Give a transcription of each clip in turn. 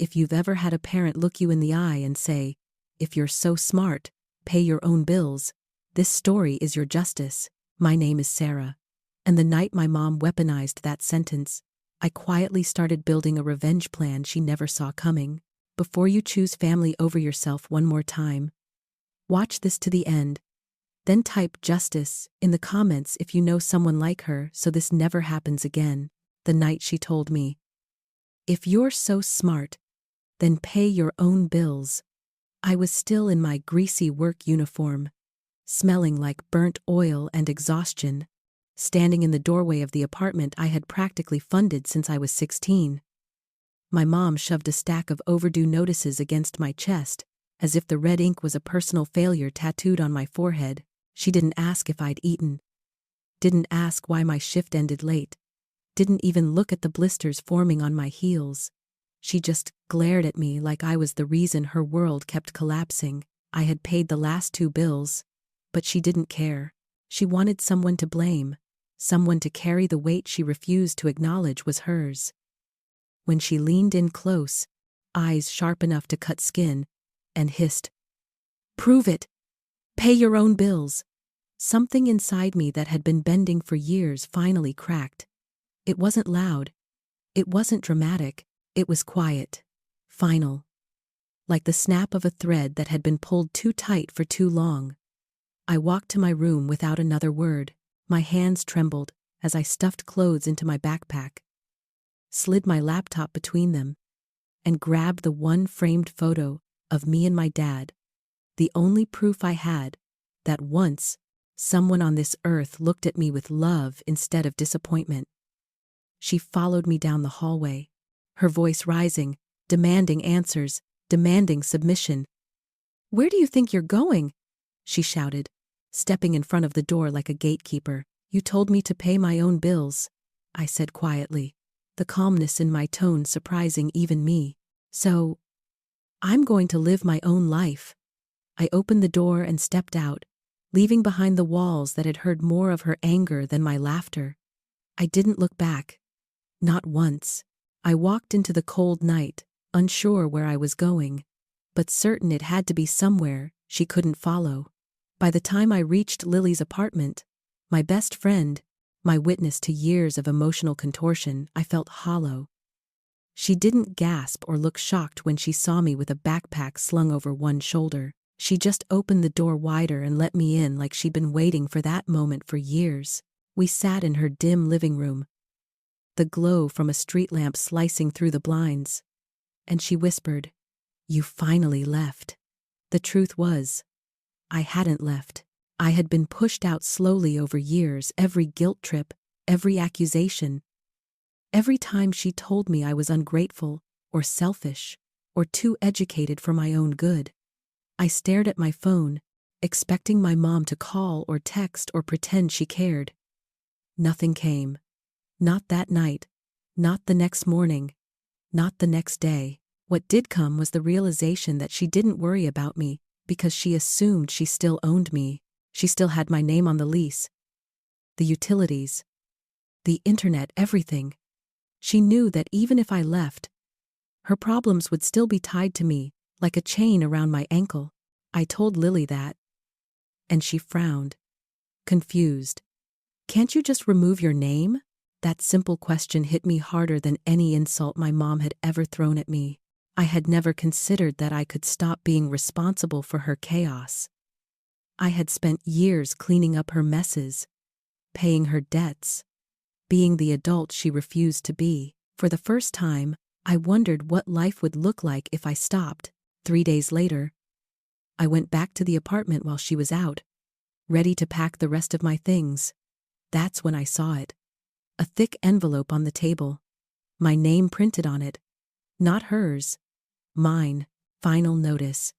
if you've ever had a parent look you in the eye and say, "If you're so smart, pay your own bills," this story is your justice. My name is Sarah. And the night my mom weaponized that sentence, I quietly started building a revenge plan she never saw coming. Before you choose family over yourself one more time, watch this to the end. Then type justice in the comments if you know someone like her so this never happens again. The night she told me, "If you're so smart, then pay your own bills," I was still in my greasy work uniform, smelling like burnt oil and exhaustion, standing in the doorway of the apartment I had practically funded since I was 16. My mom shoved a stack of overdue notices against my chest, as if the red ink was a personal failure tattooed on my forehead. She didn't ask if I'd eaten, didn't ask why my shift ended late, didn't even look at the blisters forming on my heels. She just glared at me like I was the reason her world kept collapsing. I had paid the last 2 bills, but she didn't care. She wanted someone to blame, someone to carry the weight she refused to acknowledge was hers. When she leaned in close, eyes sharp enough to cut skin, and hissed, "Prove it! Pay your own bills!" Something inside me that had been bending for years finally cracked. It wasn't loud. It wasn't dramatic. It was quiet. Final. Like the snap of a thread that had been pulled too tight for too long. I walked to my room without another word. My hands trembled as I stuffed clothes into my backpack, slid my laptop between them, and grabbed the one framed photo of me and my dad, the only proof I had that once someone on this earth looked at me with love instead of disappointment. She followed me down the hallway, her voice rising, demanding answers, demanding submission. "Where do you think you're going?" she shouted, stepping in front of the door like a gatekeeper. "You told me to pay my own bills," I said quietly, the calmness in my tone surprising even me. "So, I'm going to live my own life." I opened the door and stepped out, leaving behind the walls that had heard more of her anger than my laughter. I didn't look back. Not once. I walked into the cold night, unsure where I was going, but certain it had to be somewhere she couldn't follow. By the time I reached Lily's apartment, my best friend, my witness to years of emotional contortion, I felt hollow. She didn't gasp or look shocked when she saw me with a backpack slung over one shoulder. She just opened the door wider and let me in like she'd been waiting for that moment for years. We sat in her dim living room, the glow from a street lamp slicing through the blinds, and she whispered, "You finally left." The truth was, I hadn't left. I had been pushed out slowly over years, every guilt trip, every accusation. Every time she told me I was ungrateful, or selfish, or too educated for my own good. I stared at my phone, expecting my mom to call or text or pretend she cared. Nothing came. Not that night. Not the next morning. Not the next day. What did come was the realization that she didn't worry about me because she assumed she still owned me. She still had my name on the lease, the utilities, the internet, everything. She knew that even if I left, her problems would still be tied to me, like a chain around my ankle. I told Lily that, and she frowned, confused. "Can't you just remove your name?" That simple question hit me harder than any insult my mom had ever thrown at me. I had never considered that I could stop being responsible for her chaos. I had spent years cleaning up her messes, paying her debts, being the adult she refused to be. For the first time, I wondered what life would look like if I stopped. 3 days later, I went back to the apartment while she was out, ready to pack the rest of my things. That's when I saw it. A thick envelope on the table. My name printed on it. Not hers. Mine. Final notice.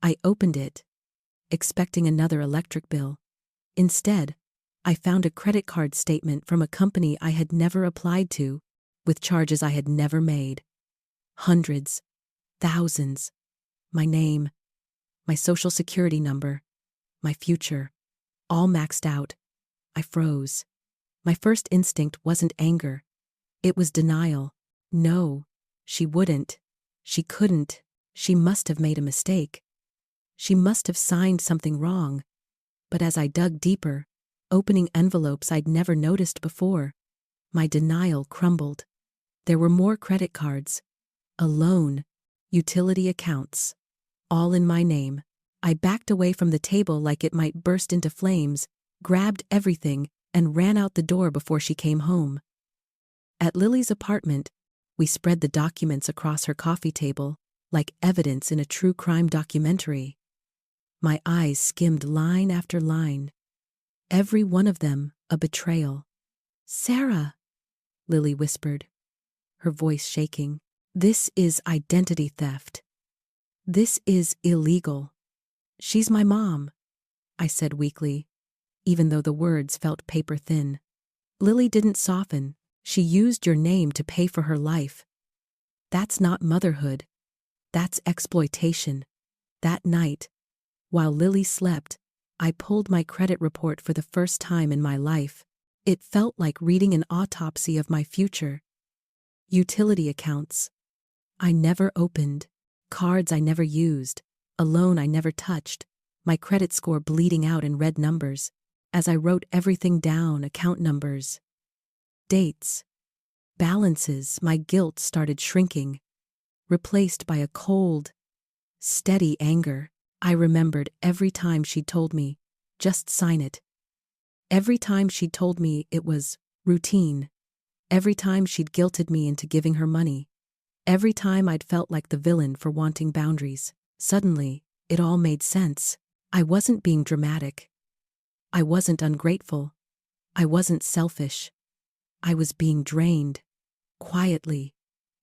I opened it, expecting another electric bill. Instead, I found a credit card statement from a company I had never applied to, with charges I had never made. Hundreds. Thousands. My name. My social security number. My future. All maxed out. I froze. My first instinct wasn't anger. It was denial. No, she wouldn't. She couldn't. She must have made a mistake. She must have signed something wrong. But as I dug deeper, opening envelopes I'd never noticed before, my denial crumbled. There were more credit cards, a loan, utility accounts, all in my name. I backed away from the table like it might burst into flames, grabbed everything, and ran out the door before she came home. At Lily's apartment, we spread the documents across her coffee table, like evidence in a true crime documentary. My eyes skimmed line after line. Every one of them a betrayal. "Sarah," Lily whispered, her voice shaking. "This is identity theft. This is illegal." "She's my mom," I said weakly, even though the words felt paper thin. Lily didn't soften. "She used your name to pay for her life. That's not motherhood. That's exploitation." That night, while Lily slept, I pulled my credit report for the first time in my life. It felt like reading an autopsy of my future. Utility accounts I never opened, cards I never used, a loan I never touched, my credit score bleeding out in red numbers. As I wrote everything down, account numbers, dates, balances, my guilt started shrinking, replaced by a cold, steady anger. I remembered every time she'd told me, "Just sign it." Every time she'd told me it was routine. Every time she'd guilted me into giving her money. Every time I'd felt like the villain for wanting boundaries. Suddenly, it all made sense. I wasn't being dramatic. I wasn't ungrateful. I wasn't selfish. I was being drained. Quietly.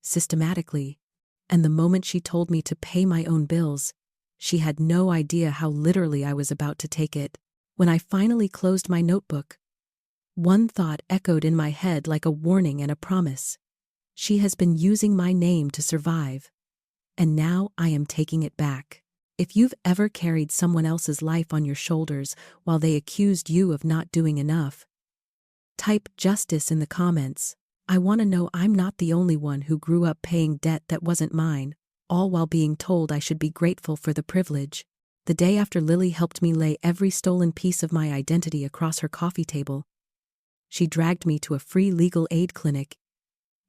Systematically. And the moment she told me to pay my own bills, she had no idea how literally I was about to take it. When I finally closed my notebook, one thought echoed in my head like a warning and a promise. She has been using my name to survive. And now I am taking it back. If you've ever carried someone else's life on your shoulders while they accused you of not doing enough, type justice in the comments. I want to know I'm not the only one who grew up paying debt that wasn't mine, all while being told I should be grateful for the privilege. The day after Lily helped me lay every stolen piece of my identity across her coffee table, she dragged me to a free legal aid clinic,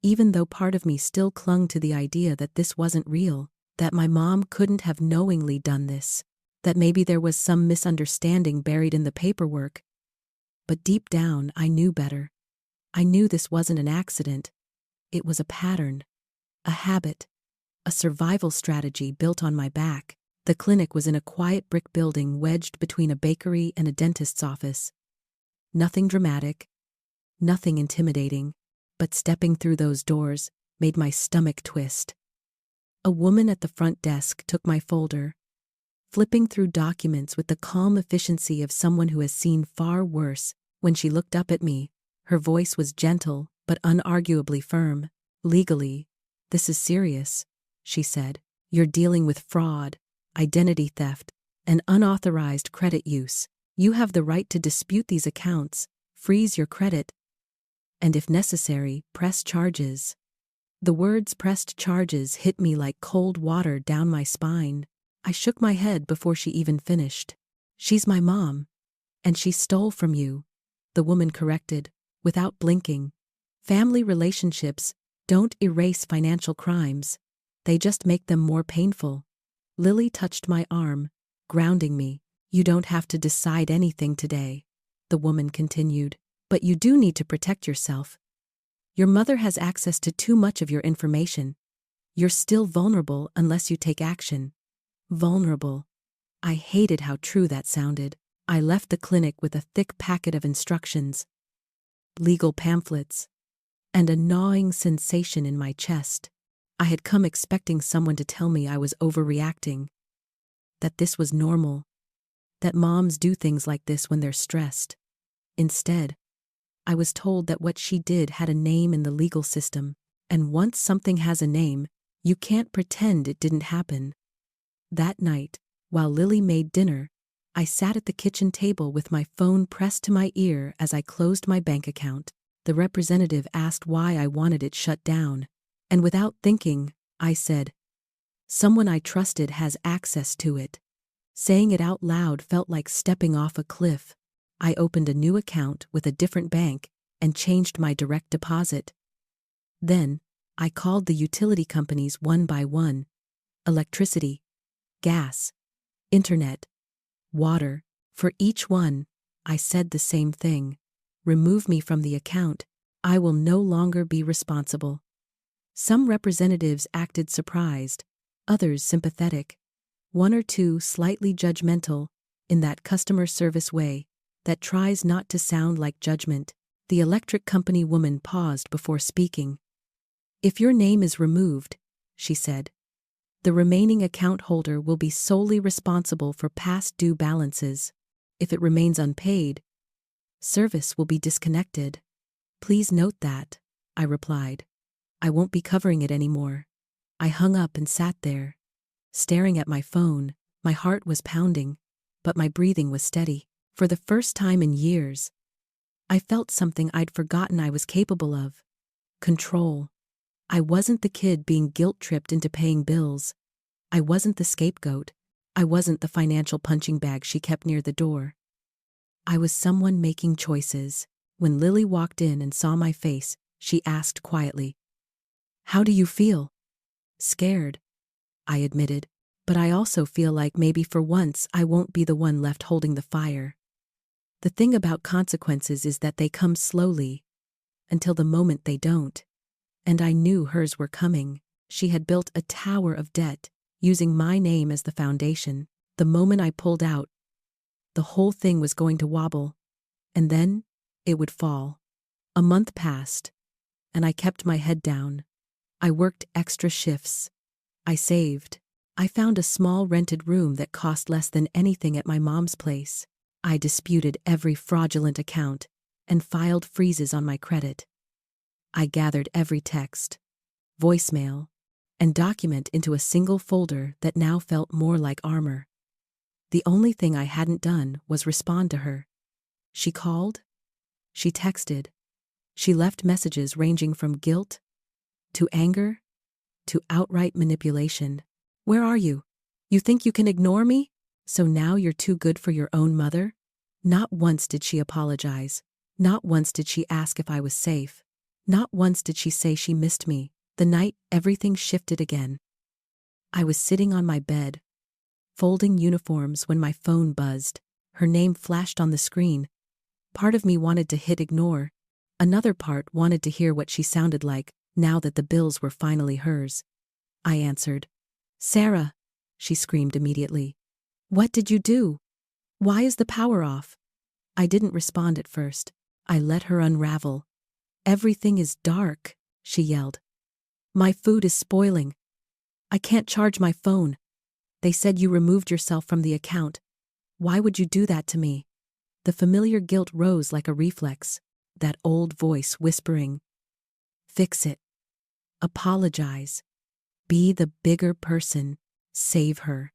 even though part of me still clung to the idea that this wasn't real, that my mom couldn't have knowingly done this, that maybe there was some misunderstanding buried in the paperwork. But deep down, I knew better. I knew this wasn't an accident. It was a pattern, a habit, a survival strategy built on my back. The clinic was in a quiet brick building wedged between a bakery and a dentist's office. Nothing dramatic, nothing intimidating, but stepping through those doors made my stomach twist. A woman at the front desk took my folder, flipping through documents with the calm efficiency of someone who has seen far worse. When she looked up at me, her voice was gentle but unarguably firm. "Legally, this is serious," she said. "You're dealing with fraud, identity theft, and unauthorized credit use. You have the right to dispute these accounts, freeze your credit, and if necessary, press charges." The words "pressed charges" hit me like cold water down my spine. I shook my head before she even finished. "She's my mom, and she stole from you," the woman corrected, without blinking. "Family relationships don't erase financial crimes. They just make them more painful." Lily touched my arm, grounding me. "You don't have to decide anything today," the woman continued, "but you do need to protect yourself. Your mother has access to too much of your information. You're still vulnerable unless you take action." Vulnerable. I hated how true that sounded. I left the clinic with a thick packet of instructions, legal pamphlets, and a gnawing sensation in my chest. I had come expecting someone to tell me I was overreacting, that this was normal, that moms do things like this when they're stressed. Instead, I was told that what she did had a name in the legal system, and once something has a name, you can't pretend it didn't happen. That night, while Lily made dinner, I sat at the kitchen table with my phone pressed to my ear as I closed my bank account. The representative asked why I wanted it shut down, and without thinking, I said, Someone I trusted has access to it. Saying it out loud felt like stepping off a cliff. I opened a new account with a different bank and changed my direct deposit. Then, I called the utility companies one by one. Electricity, gas, internet, water. For each one, I said the same thing. Remove me from the account. I will no longer be responsible. Some representatives acted surprised, others sympathetic. One or two slightly judgmental, in that customer service way that tries not to sound like judgment. The electric company woman paused before speaking. If your name is removed, she said, the remaining account holder will be solely responsible for past due balances. If it remains unpaid, service will be disconnected. Please note that, I replied. I won't be covering it anymore. I hung up and sat there, staring at my phone. My heart was pounding, but my breathing was steady. For the first time in years, I felt something I'd forgotten I was capable of. Control. I wasn't the kid being guilt-tripped into paying bills. I wasn't the scapegoat. I wasn't the financial punching bag she kept near the door. I was someone making choices. When Lily walked in and saw my face, she asked quietly, "How do you feel?" "Scared," I admitted, "but I also feel like maybe for once I won't be the one left holding the fire." The thing about consequences is that they come slowly, until the moment they don't. And I knew hers were coming. She had built a tower of debt, using my name as the foundation. The moment I pulled out, the whole thing was going to wobble. And then, it would fall. A month passed, and I kept my head down. I worked extra shifts. I saved. I found a small rented room that cost less than anything at my mom's place. I disputed every fraudulent account and filed freezes on my credit. I gathered every text, voicemail, and document into a single folder that now felt more like armor. The only thing I hadn't done was respond to her. She called. She texted. She left messages ranging from guilt to anger to outright manipulation. "Where are you? You think you can ignore me? So now you're too good for your own mother?" Not once did she apologize. Not once did she ask if I was safe. Not once did she say she missed me. The night everything shifted again. I was sitting on my bed, folding uniforms when my phone buzzed. Her name flashed on the screen. Part of me wanted to hit ignore. Another part wanted to hear what she sounded like, now that the bills were finally hers. I answered. "Sarah," she screamed immediately. "What did you do? Why is the power off?" I didn't respond at first. I let her unravel. "Everything is dark," she yelled. "My food is spoiling. I can't charge my phone. They said you removed yourself from the account. Why would you do that to me?" The familiar guilt rose like a reflex, that old voice whispering, "Fix it. Apologize. Be the bigger person. Save her."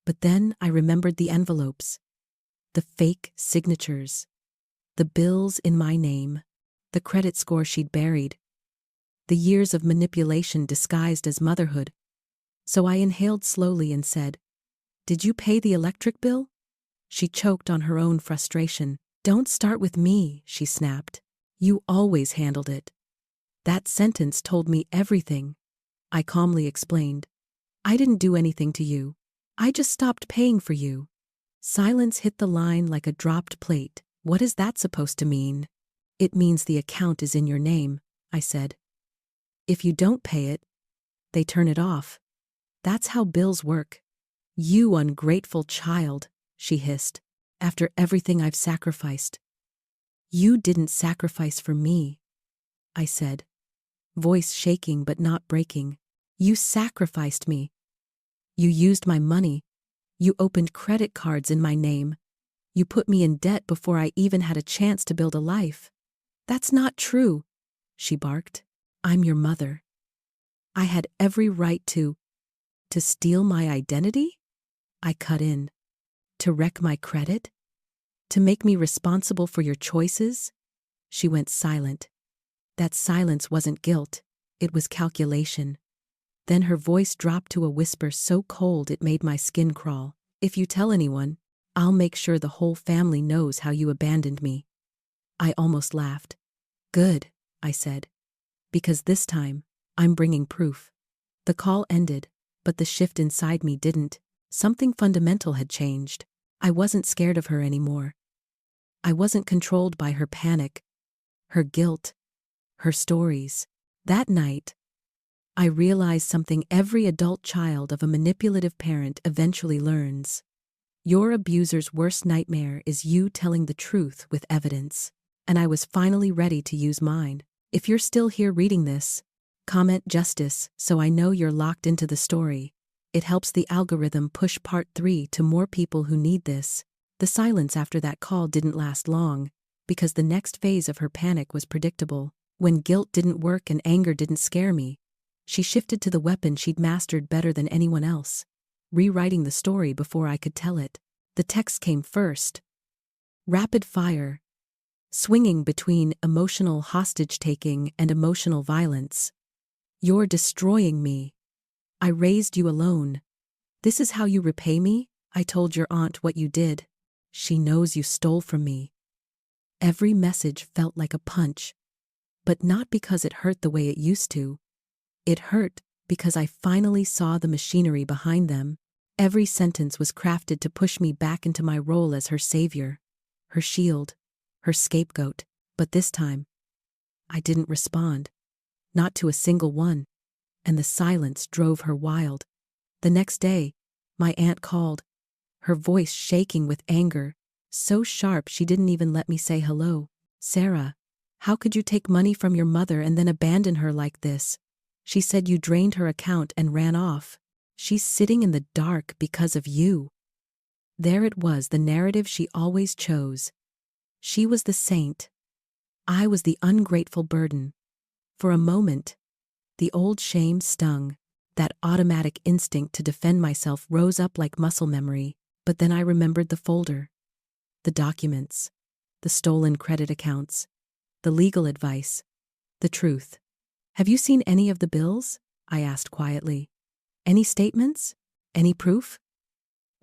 But then I remembered the envelopes, the fake signatures, the bills in my name, the credit score she'd buried, the years of manipulation disguised as motherhood. So I inhaled slowly and said, "Did you pay the electric bill?" She choked on her own frustration. "Don't start with me," she snapped. "You always handled it." That sentence told me everything. I calmly explained. "I didn't do anything to you. I just stopped paying for you." Silence hit the line like a dropped plate. "What is that supposed to mean?" "It means the account is in your name," I said. "If you don't pay it, they turn it off. That's how bills work." "You ungrateful child," she hissed. "After everything I've sacrificed." "You didn't sacrifice for me," I said, voice shaking but not breaking. "You sacrificed me. You used my money. You opened credit cards in my name. You put me in debt before I even had a chance to build a life." "That's not true," she barked. "I'm your mother. I had every right to steal my identity?" I cut in. "To wreck my credit? To make me responsible for your choices?" She went silent. That silence wasn't guilt. It was calculation. Then her voice dropped to a whisper so cold it made my skin crawl. "If you tell anyone, I'll make sure the whole family knows how you abandoned me." I almost laughed. "Good," I said. "Because this time, I'm bringing proof." The call ended, but the shift inside me didn't. Something fundamental had changed. I wasn't scared of her anymore. I wasn't controlled by her panic, her guilt, her stories. That night, I realized something every adult child of a manipulative parent eventually learns. Your abuser's worst nightmare is you telling the truth with evidence. And I was finally ready to use mine. If you're still here reading this, comment justice so I know you're locked into the story. It helps the algorithm push part 3 to more people who need this. The silence after that call didn't last long, because the next phase of her panic was predictable. When guilt didn't work and anger didn't scare me, she shifted to the weapon she'd mastered better than anyone else, rewriting the story before I could tell it. The text came first. Rapid fire, swinging between emotional hostage-taking and emotional violence. "You're destroying me. I raised you alone. This is how you repay me? I told your aunt what you did. She knows you stole from me." Every message felt like a punch, but not because it hurt the way it used to. It hurt because I finally saw the machinery behind them. Every sentence was crafted to push me back into my role as her savior, her shield, her scapegoat. But this time, I didn't respond. Not to a single one. And the silence drove her wild. The next day, my aunt called, her voice shaking with anger, so sharp she didn't even let me say hello. "Sarah, how could you take money from your mother and then abandon her like this? She said you drained her account and ran off. She's sitting in the dark because of you." There it was, the narrative she always chose. She was the saint. I was the ungrateful burden. For a moment, the old shame stung. That automatic instinct to defend myself rose up like muscle memory. But then I remembered the folder, the documents, the stolen credit accounts, the legal advice, the truth. "Have you seen any of the bills?" I asked quietly. "Any statements? Any proof?"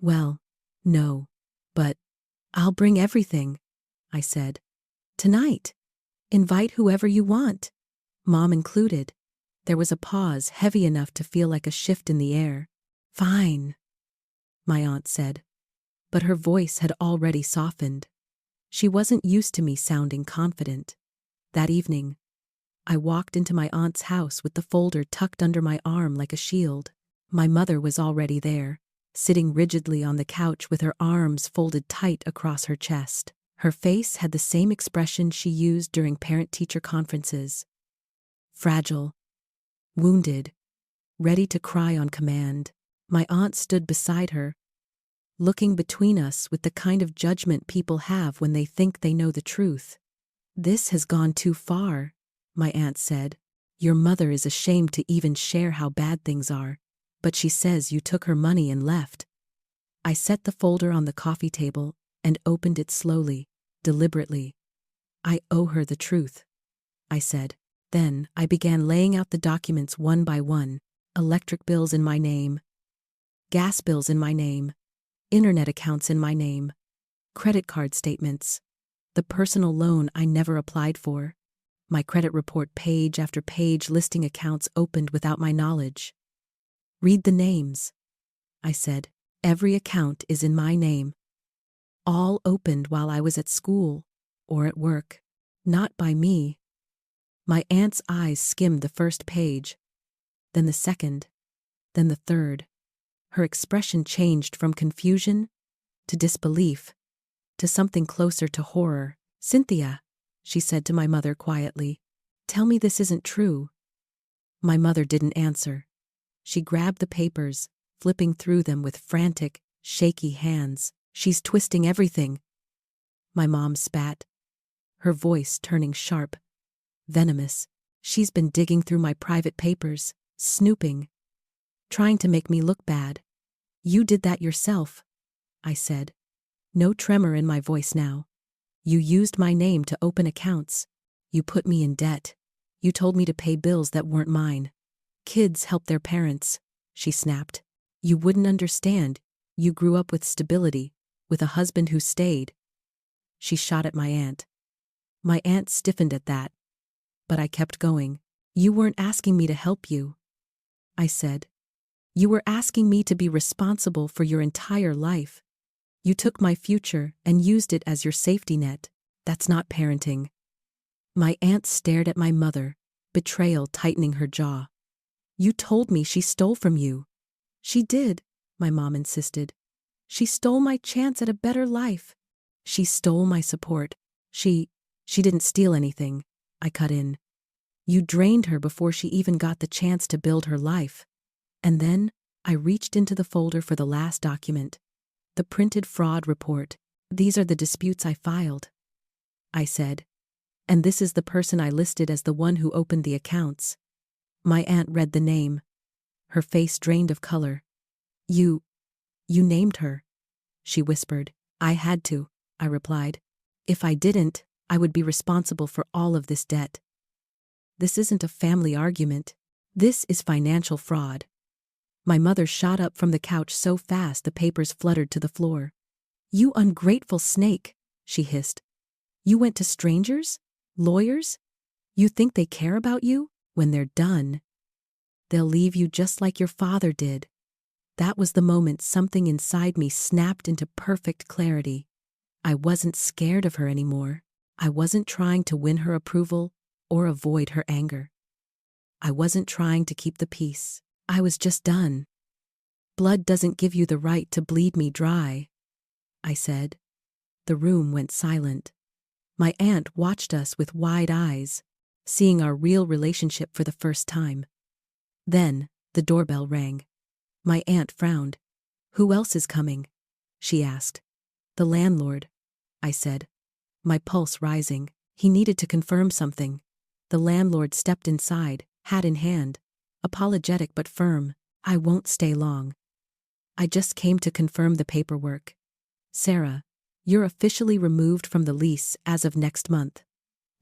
"Well, no. But I'll bring everything," I said. "Tonight. Invite whoever you want, Mom included." There was a pause heavy enough to feel like a shift in the air. "Fine," my aunt said. But her voice had already softened. She wasn't used to me sounding confident. That evening, I walked into my aunt's house with the folder tucked under my arm like a shield. My mother was already there, sitting rigidly on the couch with her arms folded tight across her chest. Her face had the same expression she used during parent-teacher conferences. Fragile, wounded, ready to cry on command. My aunt stood beside her, looking between us with the kind of judgment people have when they think they know the truth. "This has gone too far," my aunt said. "Your mother is ashamed to even share how bad things are, but she says you took her money and left." I set the folder on the coffee table and opened it slowly, deliberately. "I owe her the truth," I said. Then I began laying out the documents one by one. Electric bills in my name, gas bills in my name, internet accounts in my name, credit card statements, the personal loan I never applied for, my credit report page after page listing accounts opened without my knowledge. "Read the names," I said. "Every account is in my name. All opened while I was at school or at work. Not by me." My aunt's eyes skimmed the first page, then the second, then the third. Her expression changed from confusion to disbelief to something closer to horror. "Cynthia," she said to my mother quietly, "tell me this isn't true." My mother didn't answer. She grabbed the papers, flipping through them with frantic, shaky hands. "She's twisting everything." My mom spat, her voice turning sharp, venomous. "She's been digging through my private papers, snooping, trying to make me look bad." "You did that yourself," I said, no tremor in my voice now. "You used my name to open accounts. You put me in debt. You told me to pay bills that weren't mine. Kids help their parents, she snapped. You wouldn't understand. You grew up with stability, with a husband who stayed. She shot at my aunt. My aunt stiffened at that. But I kept going. You weren't asking me to help you, I said. You were asking me to be responsible for your entire life. You took my future and used it as your safety net. That's not parenting. My aunt stared at my mother, betrayal tightening her jaw. You told me she stole from you. She did, my mom insisted. She stole my chance at a better life. She stole my support. She didn't steal anything, I cut in. You drained her before she even got the chance to build her life. And then, I reached into the folder for the last document. The printed fraud report. These are the disputes I filed, I said. And this is the person I listed as the one who opened the accounts. My aunt read the name. Her face drained of color. You named her, she whispered. I had to, I replied. If I didn't, I would be responsible for all of this debt. This isn't a family argument. This is financial fraud. My mother shot up from the couch so fast the papers fluttered to the floor. You ungrateful snake, she hissed. You went to strangers? Lawyers? You think they care about you? When they're done, they'll leave you just like your father did. That was the moment something inside me snapped into perfect clarity. I wasn't scared of her anymore. I wasn't trying to win her approval or avoid her anger. I wasn't trying to keep the peace. I was just done. Blood doesn't give you the right to bleed me dry, I said. The room went silent. My aunt watched us with wide eyes, seeing our real relationship for the first time. Then, the doorbell rang. My aunt frowned. Who else is coming? She asked. The landlord, I said, my pulse rising. He needed to confirm something. The landlord stepped inside, hat in hand, apologetic but firm. I won't stay long. I just came to confirm the paperwork. Sarah, you're officially removed from the lease as of next month.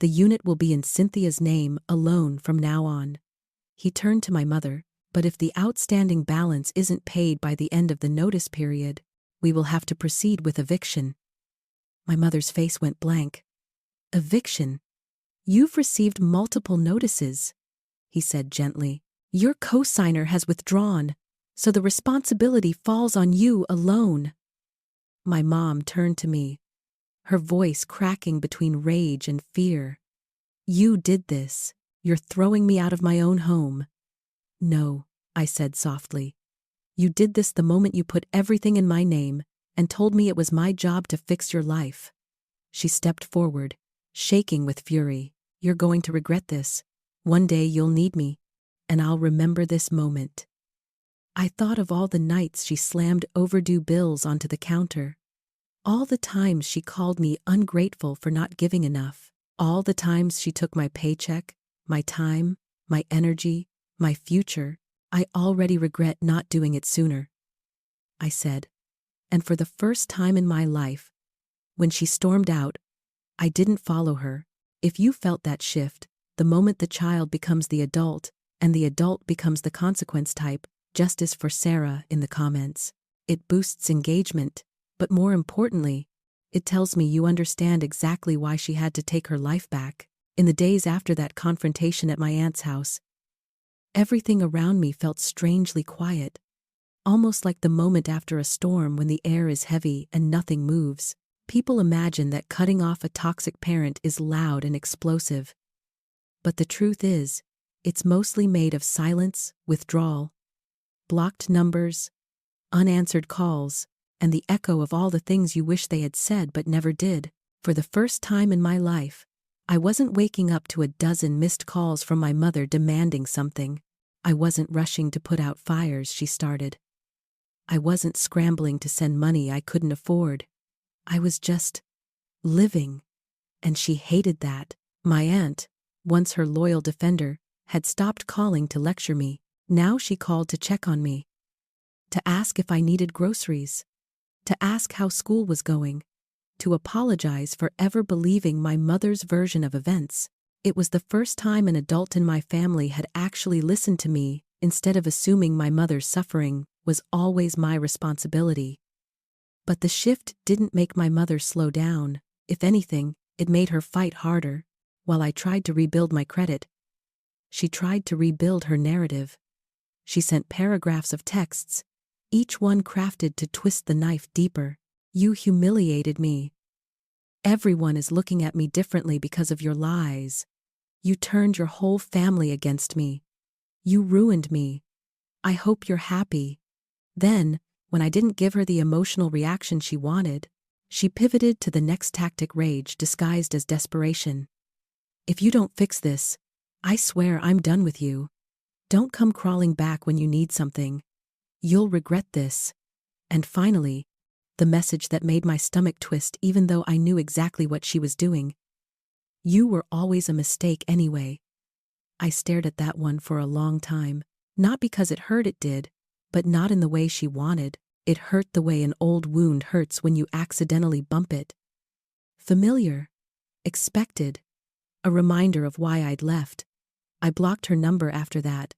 The unit will be in Cynthia's name alone from now on. He turned to my mother. But if the outstanding balance isn't paid by the end of the notice period, we will have to proceed with eviction. My mother's face went blank. Eviction? You've received multiple notices, he said gently. Your co-signer has withdrawn, so the responsibility falls on you alone. My mom turned to me, her voice cracking between rage and fear. You did this. You're throwing me out of my own home. No, I said softly. You did this the moment you put everything in my name and told me it was my job to fix your life. She stepped forward, shaking with fury. You're going to regret this. One day you'll need me, and I'll remember this moment. I thought of all the nights she slammed overdue bills onto the counter. All the times she called me ungrateful for not giving enough. All the times she took my paycheck, my time, my energy, my future. I already regret not doing it sooner, I said. And for the first time in my life, when she stormed out, I didn't follow her. If you felt that shift, the moment the child becomes the adult, and the adult becomes the consequence type, justice for Sarah in the comments. It boosts engagement, but more importantly, it tells me you understand exactly why she had to take her life back. In the days after that confrontation at my aunt's house, everything around me felt strangely quiet, almost like the moment after a storm when the air is heavy and nothing moves. People imagine that cutting off a toxic parent is loud and explosive. But the truth is, it's mostly made of silence, withdrawal, blocked numbers, unanswered calls, and the echo of all the things you wish they had said but never did. For the first time in my life, I wasn't waking up to a dozen missed calls from my mother demanding something. I wasn't rushing to put out fires she started. I wasn't scrambling to send money I couldn't afford. I was just living. And she hated that. My aunt, once her loyal defender, had stopped calling to lecture me. Now she called to check on me, to ask if I needed groceries, to ask how school was going, to apologize for ever believing my mother's version of events. It was the first time an adult in my family had actually listened to me, instead of assuming my mother's suffering was always my responsibility. But the shift didn't make my mother slow down. If anything, it made her fight harder. While I tried to rebuild my credit, she tried to rebuild her narrative. She sent paragraphs of texts, each one crafted to twist the knife deeper. You humiliated me. Everyone is looking at me differently because of your lies. You turned your whole family against me. You ruined me. I hope you're happy. Then, when I didn't give her the emotional reaction she wanted, she pivoted to the next tactic: rage disguised as desperation. If you don't fix this, I swear I'm done with you. Don't come crawling back when you need something. You'll regret this. And finally, the message that made my stomach twist even though I knew exactly what she was doing. You were always a mistake anyway. I stared at that one for a long time, not because it hurt, it did, but not in the way she wanted. It hurt the way an old wound hurts when you accidentally bump it. Familiar. Expected. A reminder of why I'd left. I blocked her number after that.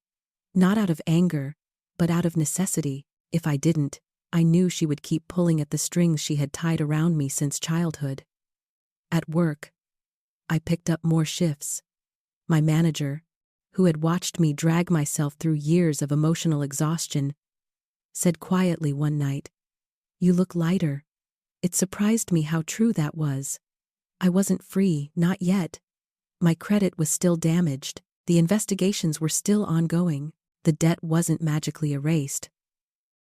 Not out of anger, but out of necessity. If I didn't, I knew she would keep pulling at the strings she had tied around me since childhood. At work, I picked up more shifts. My manager, who had watched me drag myself through years of emotional exhaustion, said quietly one night, "You look lighter." It surprised me how true that was. I wasn't free, not yet. My credit was still damaged. The investigations were still ongoing. The debt wasn't magically erased.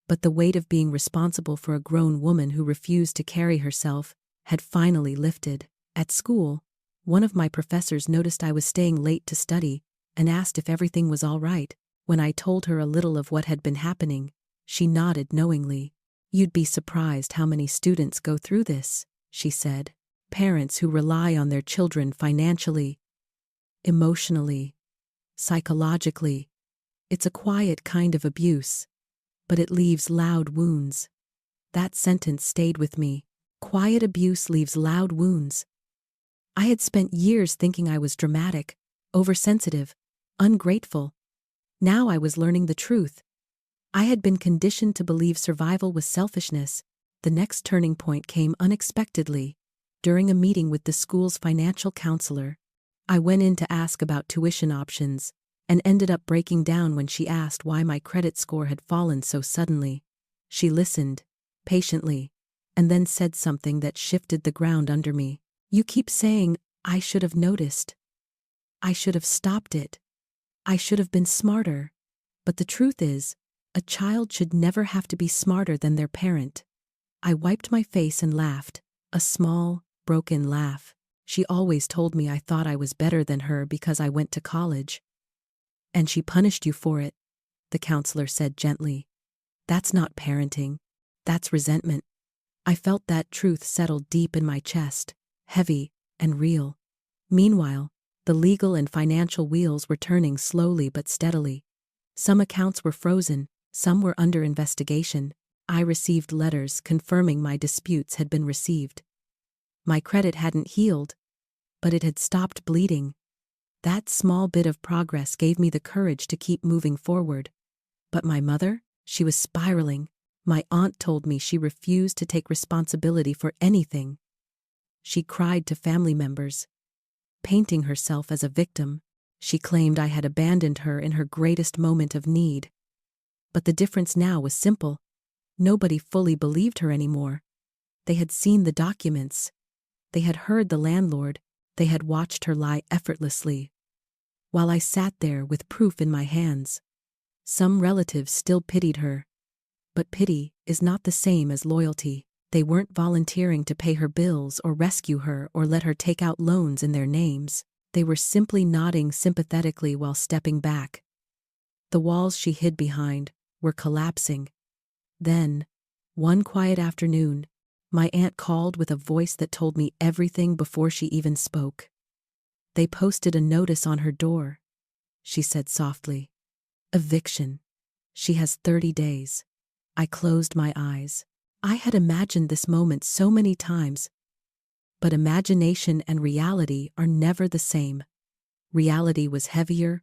But the weight of being responsible for a grown woman who refused to carry herself had finally lifted. At school, one of my professors noticed I was staying late to study and asked if everything was all right. When I told her a little of what had been happening, she nodded knowingly. "You'd be surprised how many students go through this," she said. "Parents who rely on their children financially, emotionally, psychologically. It's a quiet kind of abuse, but it leaves loud wounds." That sentence stayed with me. Quiet abuse leaves loud wounds. I had spent years thinking I was dramatic, oversensitive, ungrateful. Now I was learning the truth. I had been conditioned to believe survival was selfishness. The next turning point came unexpectedly. During a meeting with the school's financial counselor, I went in to ask about tuition options and ended up breaking down when she asked why my credit score had fallen so suddenly. She listened, patiently, and then said something that shifted the ground under me. "You keep saying, I should have noticed. I should have stopped it. I should have been smarter. But the truth is, a child should never have to be smarter than their parent." I wiped my face and laughed, a small, broken laugh. She always told me I thought I was better than her because I went to college. "And she punished you for it," the counselor said gently. "That's not parenting. That's resentment." I felt that truth settle deep in my chest, heavy and real. Meanwhile, the legal and financial wheels were turning slowly but steadily. Some accounts were frozen, some were under investigation. I received letters confirming my disputes had been received. My credit hadn't healed, but it had stopped bleeding. That small bit of progress gave me the courage to keep moving forward. But my mother? She was spiraling. My aunt told me she refused to take responsibility for anything. She cried to family members, painting herself as a victim. She claimed I had abandoned her in her greatest moment of need. But the difference now was simple. Nobody fully believed her anymore. They had seen the documents. They had heard the landlord. They had watched her lie effortlessly. While I sat there with proof in my hands, some relatives still pitied her. But pity is not the same as loyalty. They weren't volunteering to pay her bills or rescue her or let her take out loans in their names. They were simply nodding sympathetically while stepping back. The walls she hid behind were collapsing. Then, one quiet afternoon, my aunt called with a voice that told me everything before she even spoke. "They posted a notice on her door," she said softly. "Eviction. She has 30 days. I closed my eyes. I had imagined this moment so many times. But imagination and reality are never the same. Reality was heavier,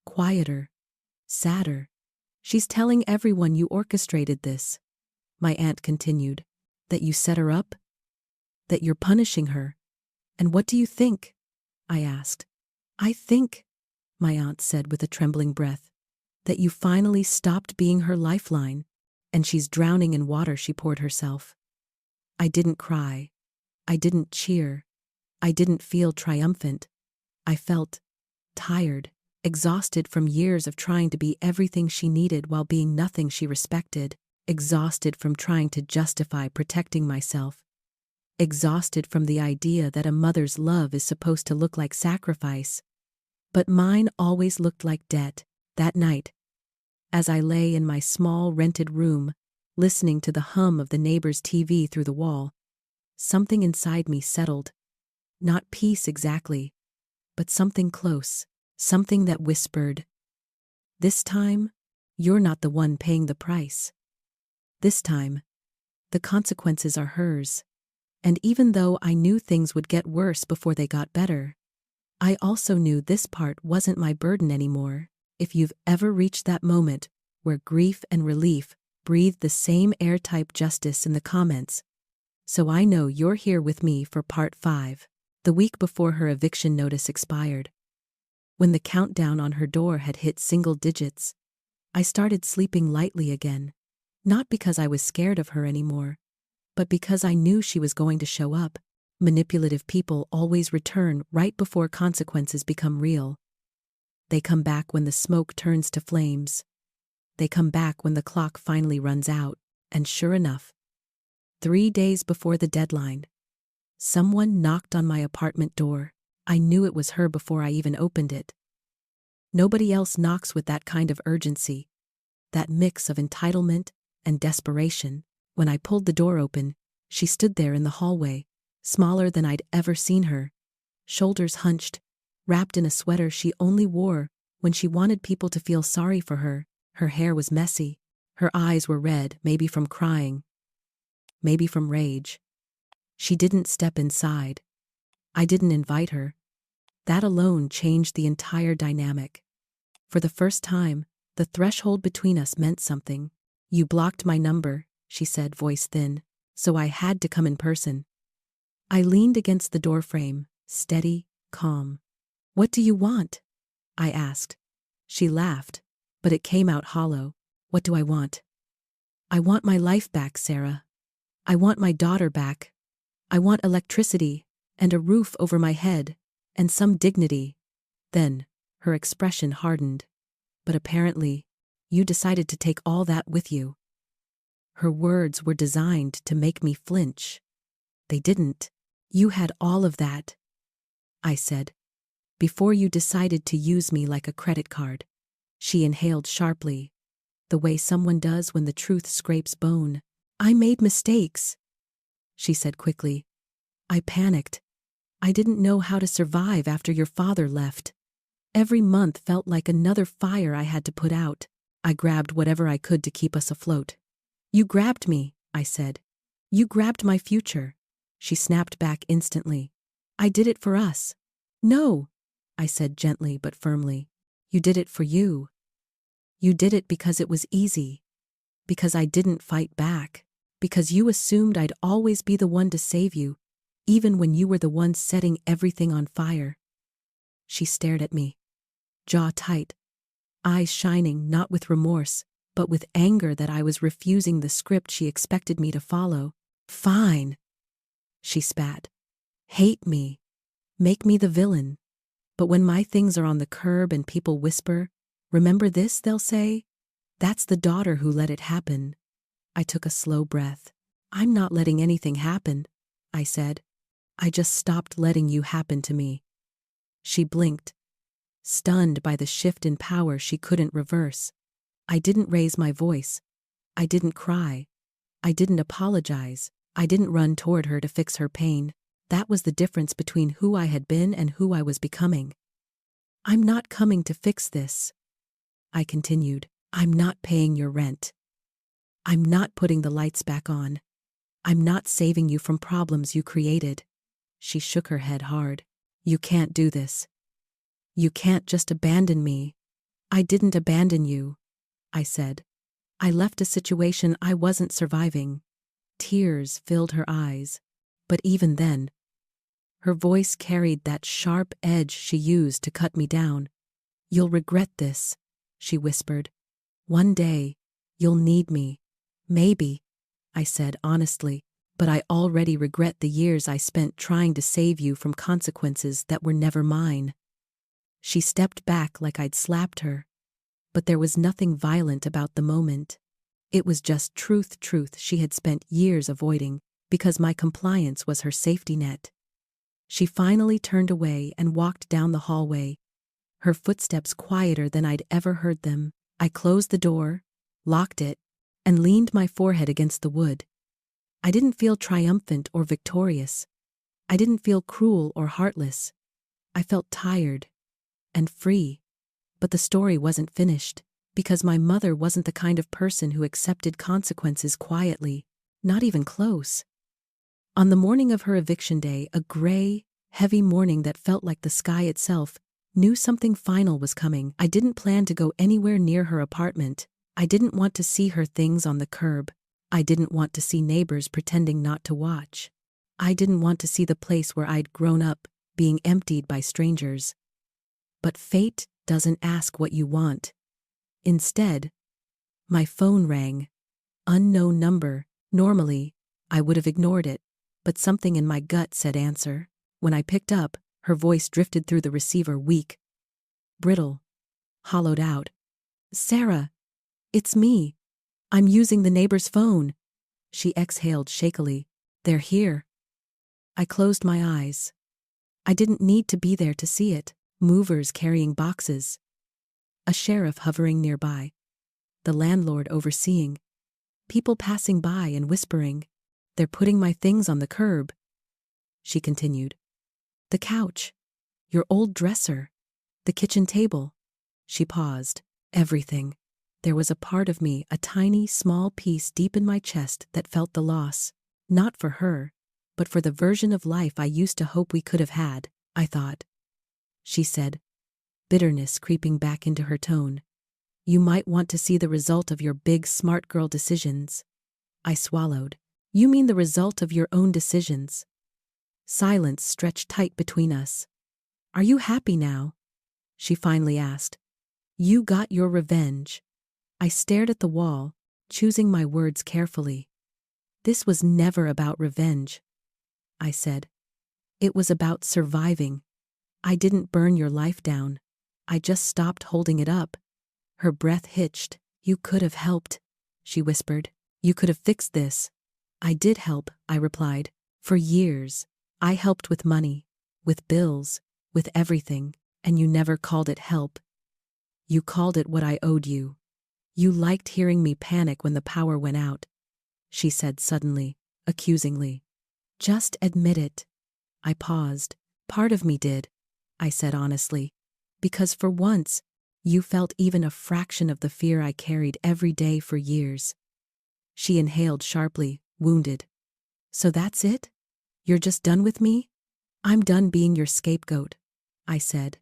quieter, Sadder. She's telling everyone you orchestrated this. My aunt continued. That you set her up? That you're punishing her? And what do you think? I asked. I think, my aunt said with a trembling breath, that you finally stopped being her lifeline, and she's drowning in water she poured herself. I didn't cry. I didn't cheer. I didn't feel triumphant. I felt tired, exhausted from years of trying to be everything she needed while being nothing she respected, exhausted from trying to justify protecting myself, exhausted from the idea that a mother's love is supposed to look like sacrifice. But mine always looked like debt. That night, as I lay in my small rented room, listening to the hum of the neighbor's TV through the wall, something inside me settled. Not peace exactly, but something close, something that whispered, "This time, you're not the one paying the price. This time, the consequences are hers." And even though I knew things would get worse before they got better, I also knew this part wasn't my burden anymore. If you've ever reached that moment where grief and relief breathe the same air, type justice in the comments. So I know you're here with me for part 5, the week before her eviction notice expired. When the countdown on her door had hit single digits, I started sleeping lightly again, not because I was scared of her anymore, but because I knew she was going to show up. Manipulative people always return right before consequences become real. They come back when the smoke turns to flames. They come back when the clock finally runs out, and sure enough, 3 days before the deadline, someone knocked on my apartment door. I knew it was her before I even opened it. Nobody else knocks with that kind of urgency, that mix of entitlement and desperation. When I pulled the door open, she stood there in the hallway, smaller than I'd ever seen her, shoulders hunched, wrapped in a sweater she only wore when she wanted people to feel sorry for her. Her hair was messy, her eyes were red, maybe from crying, maybe from rage. She didn't step inside. I didn't invite her. That alone changed the entire dynamic. For the first time, the threshold between us meant something. "You blocked my number," she said, voice thin, "so I had to come in person." I leaned against the doorframe, steady, calm. "What do you want?" I asked. She laughed, but it came out hollow. "What do I want? I want my life back, Sarah. I want my daughter back. I want electricity, and a roof over my head, and some dignity." Then, her expression hardened. "But apparently, you decided to take all that with you." Her words were designed to make me flinch. "They didn't. You had all of that," I said, "before you decided to use me like a credit card." She inhaled sharply, the way someone does when the truth scrapes bone. "I made mistakes," she said quickly. "I panicked. I didn't know how to survive after your father left. Every month felt like another fire I had to put out. I grabbed whatever I could to keep us afloat." "You grabbed me," I said. "You grabbed my future." She snapped back instantly. "I did it for us." "No," I said gently but firmly. "You did it for you. You did it because it was easy. Because I didn't fight back. Because you assumed I'd always be the one to save you, even when you were the one setting everything on fire." She stared at me, jaw tight, eyes shining not with remorse, but with anger that I was refusing the script she expected me to follow. "Fine," she spat. "Hate me. Make me the villain. But when my things are on the curb and people whisper, 'Remember this,' they'll say, 'That's the daughter who let it happen.'" I took a slow breath. "I'm not letting anything happen," I said. "I just stopped letting you happen to me." She blinked, stunned by the shift in power she couldn't reverse. I didn't raise my voice. I didn't cry. I didn't apologize. I didn't run toward her to fix her pain. That was the difference between who I had been and who I was becoming. "I'm not coming to fix this," I continued. "I'm not paying your rent. I'm not putting the lights back on. I'm not saving you from problems you created." She shook her head hard. "You can't do this. You can't just abandon me." I didn't abandon you, I said. I left a situation I wasn't surviving. Tears filled her eyes. But even then, her voice carried that sharp edge she used to cut me down. You'll regret this, she whispered. One day, you'll need me. Maybe, I said honestly, but I already regret the years I spent trying to save you from consequences that were never mine. She stepped back like I'd slapped her. But there was nothing violent about the moment. It was just truth she had spent years avoiding, because my compliance was her safety net. She finally turned away and walked down the hallway, her footsteps quieter than I'd ever heard them. I closed the door, locked it, and leaned my forehead against the wood. I didn't feel triumphant or victorious. I didn't feel cruel or heartless. I felt tired and free. But the story wasn't finished, because my mother wasn't the kind of person who accepted consequences quietly, not even close. On the morning of her eviction day, a gray, heavy morning that felt like the sky itself, knew something final was coming. I didn't plan to go anywhere near her apartment. I didn't want to see her things on the curb. I didn't want to see neighbors pretending not to watch. I didn't want to see the place where I'd grown up being emptied by strangers. But fate doesn't ask what you want. Instead, my phone rang. Unknown number. Normally, I would have ignored it, but something in my gut said answer. When I picked up, her voice drifted through the receiver, weak, brittle, hollowed out. Sarah, it's me. I'm using the neighbor's phone. She exhaled shakily. They're here. I closed my eyes. I didn't need to be there to see it. Movers carrying boxes. A sheriff hovering nearby. The landlord overseeing. People passing by and whispering. They're putting my things on the curb. She continued. The couch. Your old dresser. The kitchen table. She paused. Everything. There was a part of me, a tiny, small piece deep in my chest that felt the loss. Not for her, but for the version of life I used to hope we could have had, I thought. She said, bitterness creeping back into her tone. You might want to see the result of your big smart girl decisions. I swallowed. You mean the result of your own decisions? Silence stretched tight between us. Are you happy now? She finally asked. You got your revenge. I stared at the wall, choosing my words carefully. This was never about revenge, I said. It was about surviving. I didn't burn your life down. I just stopped holding it up. Her breath hitched. You could have helped, she whispered. You could have fixed this. I did help, I replied. For years, I helped with money, with bills, with everything, and you never called it help. You called it what I owed you. You liked hearing me panic when the power went out, she said suddenly, accusingly. Just admit it. I paused. Part of me did, I said honestly, because for once, you felt even a fraction of the fear I carried every day for years. She inhaled sharply, wounded. So that's it? You're just done with me? I'm done being your scapegoat, I said.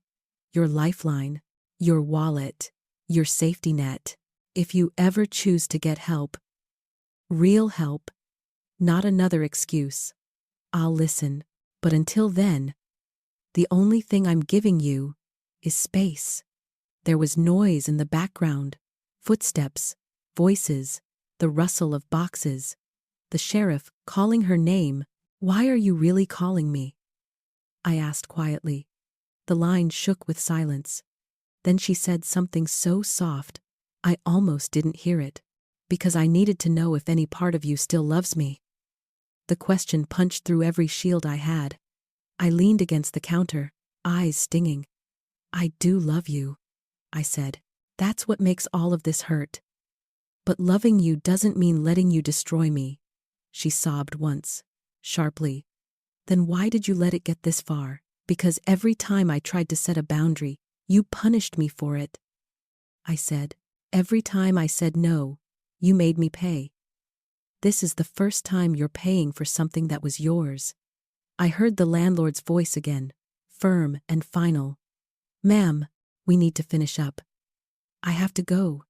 Your lifeline, your wallet, your safety net. If you ever choose to get help, real help, not another excuse, I'll listen. But until then, the only thing I'm giving you is space. There was noise in the background, footsteps, voices, the rustle of boxes, the sheriff calling her name. Why are you really calling me? I asked quietly. The line shook with silence. Then she said something so soft, I almost didn't hear it, because I needed to know if any part of you still loves me. The question punched through every shield I had. I leaned against the counter, eyes stinging. I do love you, I said. That's what makes all of this hurt. But loving you doesn't mean letting you destroy me, she sobbed once, sharply. Then why did you let it get this far? Because every time I tried to set a boundary, you punished me for it, I said. Every time I said no, you made me pay. This is the first time you're paying for something that was yours. I heard the landlord's voice again, firm and final. Ma'am, we need to finish up. I have to go,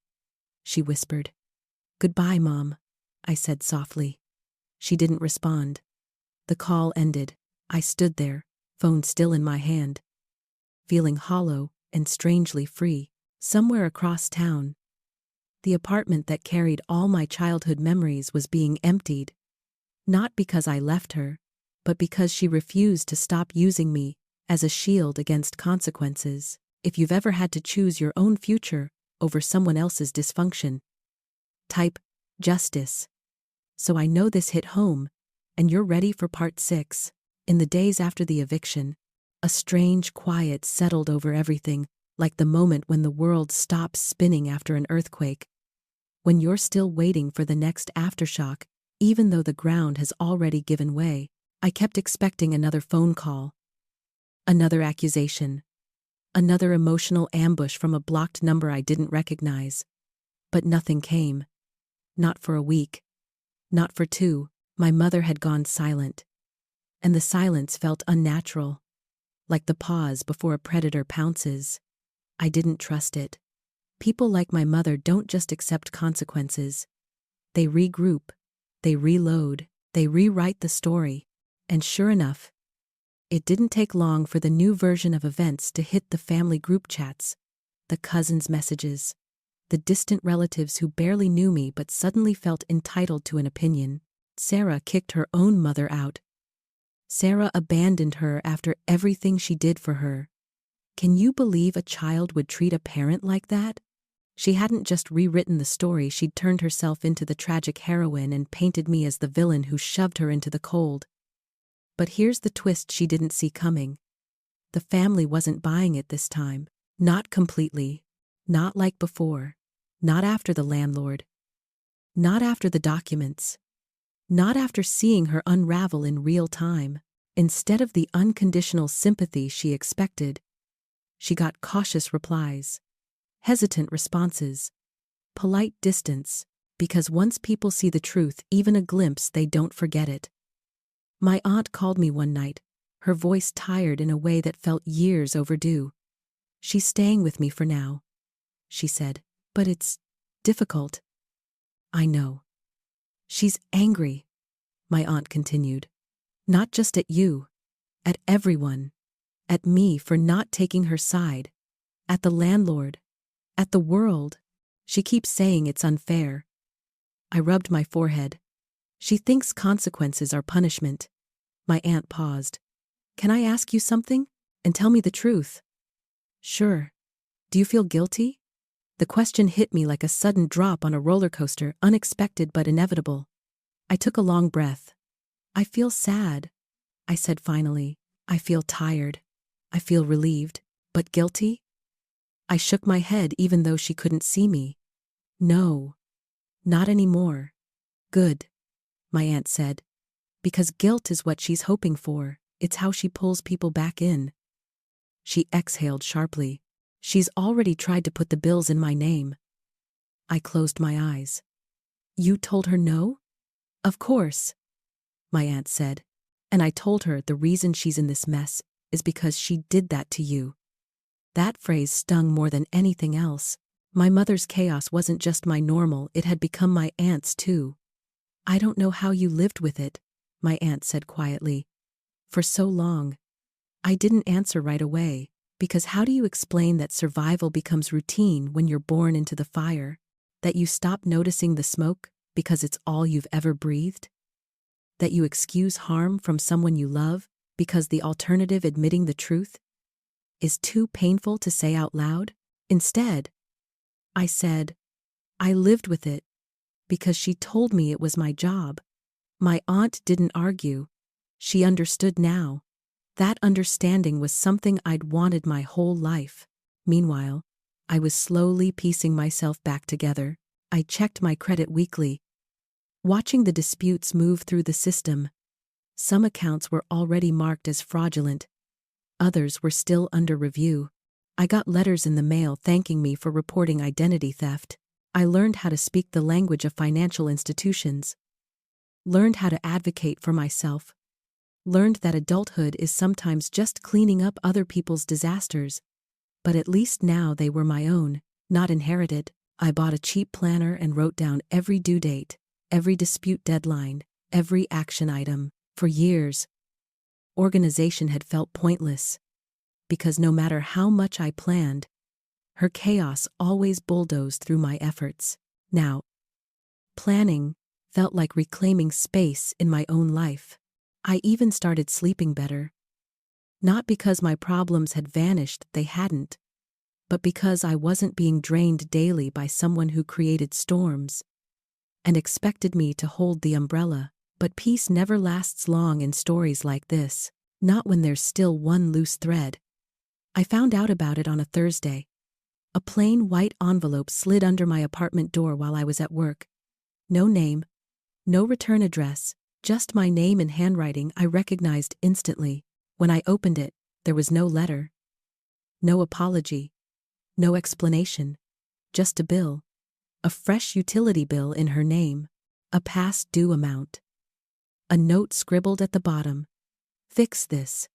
she whispered. Goodbye, Mom, I said softly. She didn't respond. The call ended. I stood there, phone still in my hand, feeling hollow and strangely free. Somewhere across town, the apartment that carried all my childhood memories was being emptied. Not because I left her, but because she refused to stop using me as a shield against consequences. If you've ever had to choose your own future over someone else's dysfunction, type justice. So I know this hit home, and you're ready for part 6. In the days after the eviction, a strange quiet settled over everything, like the moment when the world stops spinning after an earthquake. When you're still waiting for the next aftershock, even though the ground has already given way. I kept expecting another phone call, another accusation, another emotional ambush from a blocked number I didn't recognize. But nothing came. Not for a week. Not for 2. My mother had gone silent. And the silence felt unnatural, like the pause before a predator pounces. I didn't trust it. People like my mother don't just accept consequences. They regroup, they reload, they rewrite the story. And sure enough, it didn't take long for the new version of events to hit the family group chats, the cousins' messages, the distant relatives who barely knew me but suddenly felt entitled to an opinion. Sarah kicked her own mother out. Sarah abandoned her after everything she did for her. Can you believe a child would treat a parent like that? She hadn't just rewritten the story, she'd turned herself into the tragic heroine and painted me as the villain who shoved her into the cold. But here's the twist she didn't see coming. The family wasn't buying it this time. Not completely. Not like before. Not after the landlord. Not after the documents. Not after seeing her unravel in real time. Instead of the unconditional sympathy she expected, she got cautious replies, hesitant responses, polite distance, because once people see the truth, even a glimpse, they don't forget it. My aunt called me one night, her voice tired in a way that felt years overdue. She's staying with me for now, she said, but it's difficult. I know. She's angry, my aunt continued. Not just at you, at everyone. At me for not taking her side. At the landlord. At the world. She keeps saying it's unfair. I rubbed my forehead. She thinks consequences are punishment. My aunt paused. Can I ask you something? And tell me the truth. Sure. Do you feel guilty? The question hit me like a sudden drop on a roller coaster, unexpected but inevitable. I took a long breath. I feel sad, I said finally. I feel tired. I feel relieved. But guilty? I shook my head even though she couldn't see me. No. Not anymore. Good, my aunt said. Because guilt is what she's hoping for. It's how she pulls people back in. She exhaled sharply. She's already tried to put the bills in my name. I closed my eyes. You told her no? Of course, my aunt said. And I told her the reason she's in this mess is because she did that to you. That phrase stung more than anything else. My mother's chaos wasn't just my normal, it had become my aunt's too. I don't know how you lived with it, my aunt said quietly. For so long. I didn't answer right away, because how do you explain that survival becomes routine when you're born into the fire? That you stop noticing the smoke because it's all you've ever breathed? That you excuse harm from someone you love because the alternative, admitting the truth, is too painful to say out loud? Instead, I said, I lived with it because she told me it was my job. My aunt didn't argue. She understood now. That understanding was something I'd wanted my whole life. Meanwhile, I was slowly piecing myself back together. I checked my credit weekly, watching the disputes move through the system. Some accounts were already marked as fraudulent. Others were still under review. I got letters in the mail thanking me for reporting identity theft. I learned how to speak the language of financial institutions. Learned how to advocate for myself. Learned that adulthood is sometimes just cleaning up other people's disasters. But at least now they were my own. not inherited. I bought a cheap planner and wrote down every due date, every dispute deadline, every action item. For years, organization had felt pointless, because no matter how much I planned, her chaos always bulldozed through my efforts. Now, planning felt like reclaiming space in my own life. I even started sleeping better. Not because my problems had vanished, they hadn't, but because I wasn't being drained daily by someone who created storms and expected me to hold the umbrella. But peace never lasts long in stories like this, not when there's still one loose thread. I found out about it on a Thursday. A plain white envelope slid under my apartment door while I was at work. No name, no return address, just my name in handwriting I recognized instantly. When I opened it, there was no letter, no apology, no explanation, just a bill, a fresh utility bill in her name, a past due amount. A note scribbled at the bottom. Fix this.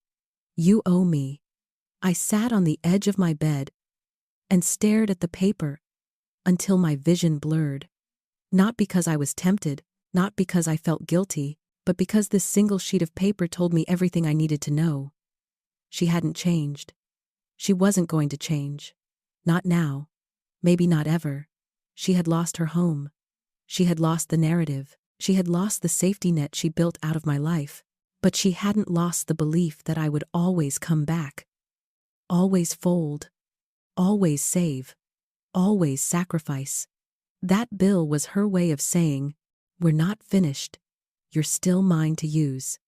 You owe me. I sat on the edge of my bed and stared at the paper until my vision blurred. Not because I was tempted, not because I felt guilty, but because this single sheet of paper told me everything I needed to know. She hadn't changed. She wasn't going to change. Not now. Maybe not ever. She had lost her home. She had lost the narrative. She had lost the safety net she built out of my life. But she hadn't lost the belief that I would always come back. Always fold. Always save. Always sacrifice. That bill was her way of saying, we're not finished. You're still mine to use.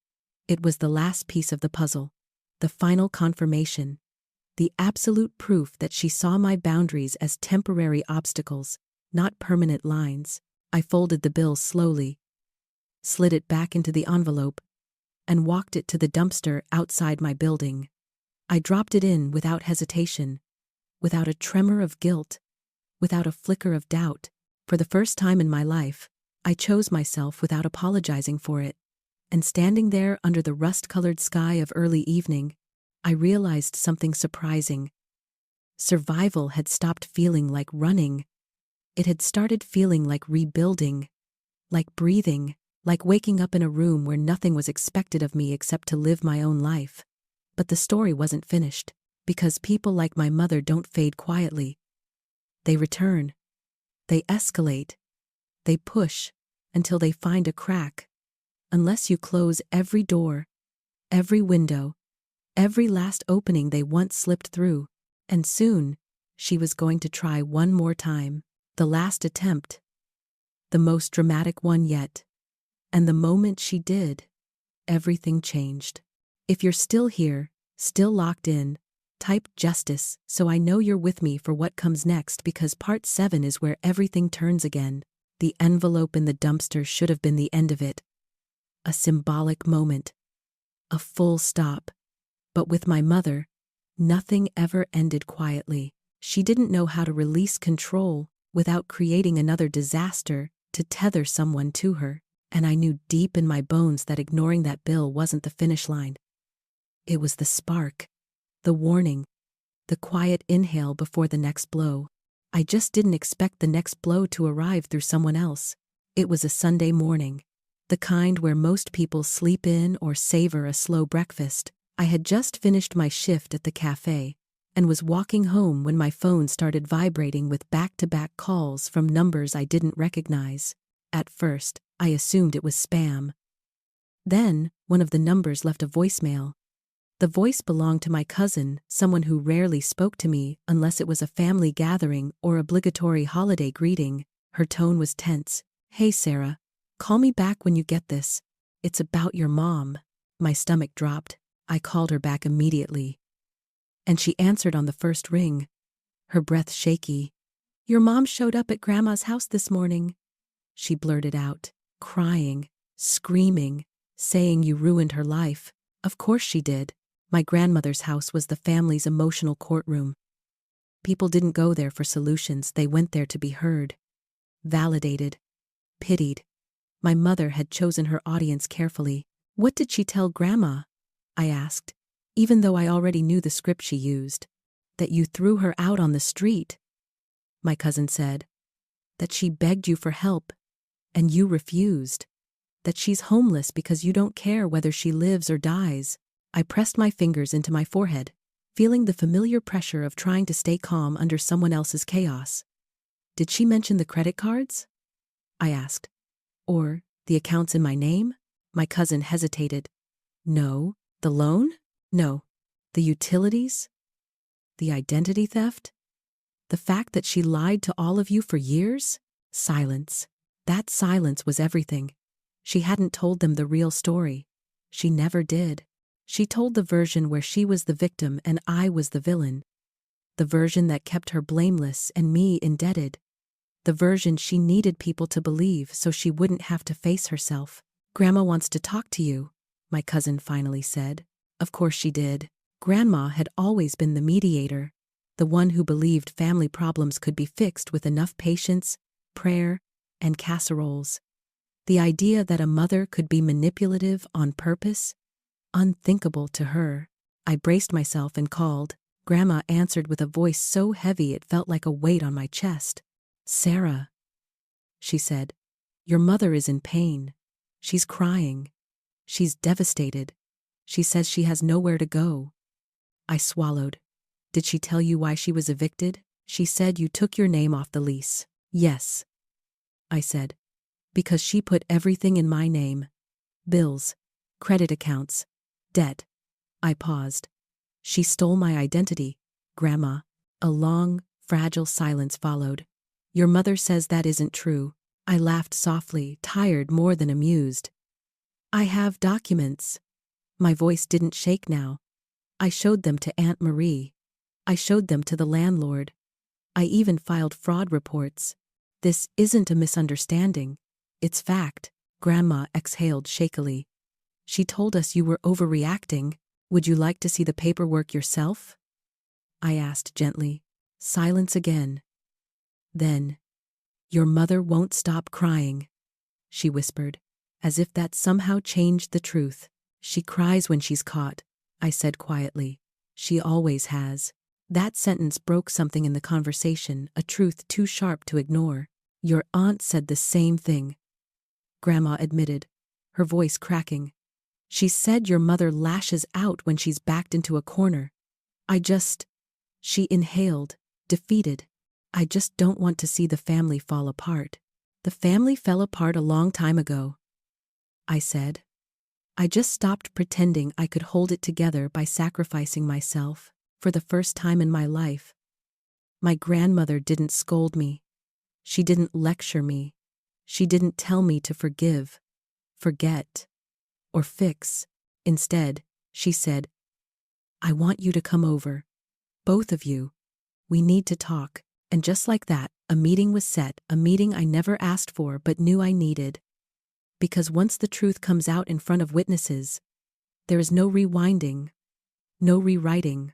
It was the last piece of the puzzle. The final confirmation. The absolute proof that she saw my boundaries as temporary obstacles, not permanent lines. I folded the bill slowly, slid it back into the envelope, and walked it to the dumpster outside my building. I dropped it in without hesitation, without a tremor of guilt, without a flicker of doubt. For the first time in my life, I chose myself without apologizing for it. And standing there under the rust-colored sky of early evening, I realized something surprising. Survival had stopped feeling like running. It had started feeling like rebuilding, like breathing, like waking up in a room where nothing was expected of me except to live my own life. But the story wasn't finished, because people like my mother don't fade quietly. They return. They escalate. They push until they find a crack. Unless you close every door, every window, every last opening they once slipped through. And soon, she was going to try one more time. The last attempt. The most dramatic one yet. And the moment she did, everything changed. If you're still here, still locked in, type justice so I know you're with me for what comes next, because part 7 is where everything turns again. The envelope in the dumpster should have been the end of it. A symbolic moment. A full stop. But with my mother, nothing ever ended quietly. She didn't know how to release control without creating another disaster to tether someone to her. And I knew deep in my bones that ignoring that bill wasn't the finish line. It was the spark, the warning, the quiet inhale before the next blow. I just didn't expect the next blow to arrive through someone else. It was a Sunday morning, the kind where most people sleep in or savor a slow breakfast. I had just finished my shift at the cafe and was walking home when my phone started vibrating with back-to-back calls from numbers I didn't recognize. At first, I assumed it was spam. Then, one of the numbers left a voicemail. The voice belonged to my cousin, someone who rarely spoke to me unless it was a family gathering or obligatory holiday greeting. Her tone was tense. "Hey Sarah, call me back when you get this. It's about your mom." My stomach dropped. I called her back immediately. And she answered on the first ring, her breath shaky. "Your mom showed up at Grandma's house this morning," she blurted out, crying, screaming, saying you ruined her life. Of course she did. My grandmother's house was the family's emotional courtroom. People didn't go there for solutions, they went there to be heard, validated, pitied. My mother had chosen her audience carefully. "What did she tell Grandma?" I asked, even though I already knew the script she used. "That you threw her out on the street." my cousin said. That she begged you for help, and you refused. That she's homeless because you don't care whether she lives or dies. I pressed my fingers into my forehead, feeling the familiar pressure of trying to stay calm under someone else's chaos. Did she mention the credit cards? I asked. Or the accounts in my name? My cousin hesitated. No. The loan? No. The utilities? The identity theft? The fact that she lied to all of you for years? Silence. That silence was everything. She hadn't told them the real story. She never did. She told the version where she was the victim and I was the villain. The version that kept her blameless and me indebted. The version she needed people to believe so she wouldn't have to face herself. Grandma wants to talk to you, my cousin finally said. Of course she did. Grandma had always been the mediator, the one who believed family problems could be fixed with enough patience, prayer, and casseroles. The idea that a mother could be manipulative on purpose? Unthinkable to her. I braced myself and called. Grandma answered with a voice so heavy it felt like a weight on my chest. Sarah, she said, your mother is in pain. She's crying. She's devastated. She says she has nowhere to go. I swallowed. Did she tell you why she was evicted? She said you took your name off the lease. Yes, I said. Because she put everything in my name. Bills, credit accounts, debt. I paused. She stole my identity, Grandma. A long, fragile silence followed. Your mother says that isn't true. I laughed softly, tired more than amused. I have documents. My voice didn't shake now. I showed them to Aunt Marie. I showed them to the landlord. I even filed fraud reports. This isn't a misunderstanding. It's fact. Grandma exhaled shakily. She told us you were overreacting. Would you like to see the paperwork yourself? I asked gently. Silence again. Then, your mother won't stop crying, she whispered, as if that somehow changed the truth. She cries when she's caught, I said quietly. She always has. That sentence broke something in the conversation, a truth too sharp to ignore. Your aunt said the same thing, Grandma admitted, her voice cracking. She said your mother lashes out when she's backed into a corner. She inhaled, defeated. I just don't want to see the family fall apart. The family fell apart a long time ago, I said. I just stopped pretending I could hold it together by sacrificing myself, for the first time in my life. My grandmother didn't scold me. She didn't lecture me. She didn't tell me to forgive, forget, or fix. Instead, she said, I want you to come over. Both of you. We need to talk. And just like that, a meeting was set, a meeting I never asked for but knew I needed. Because once the truth comes out in front of witnesses, there is no rewinding, no rewriting,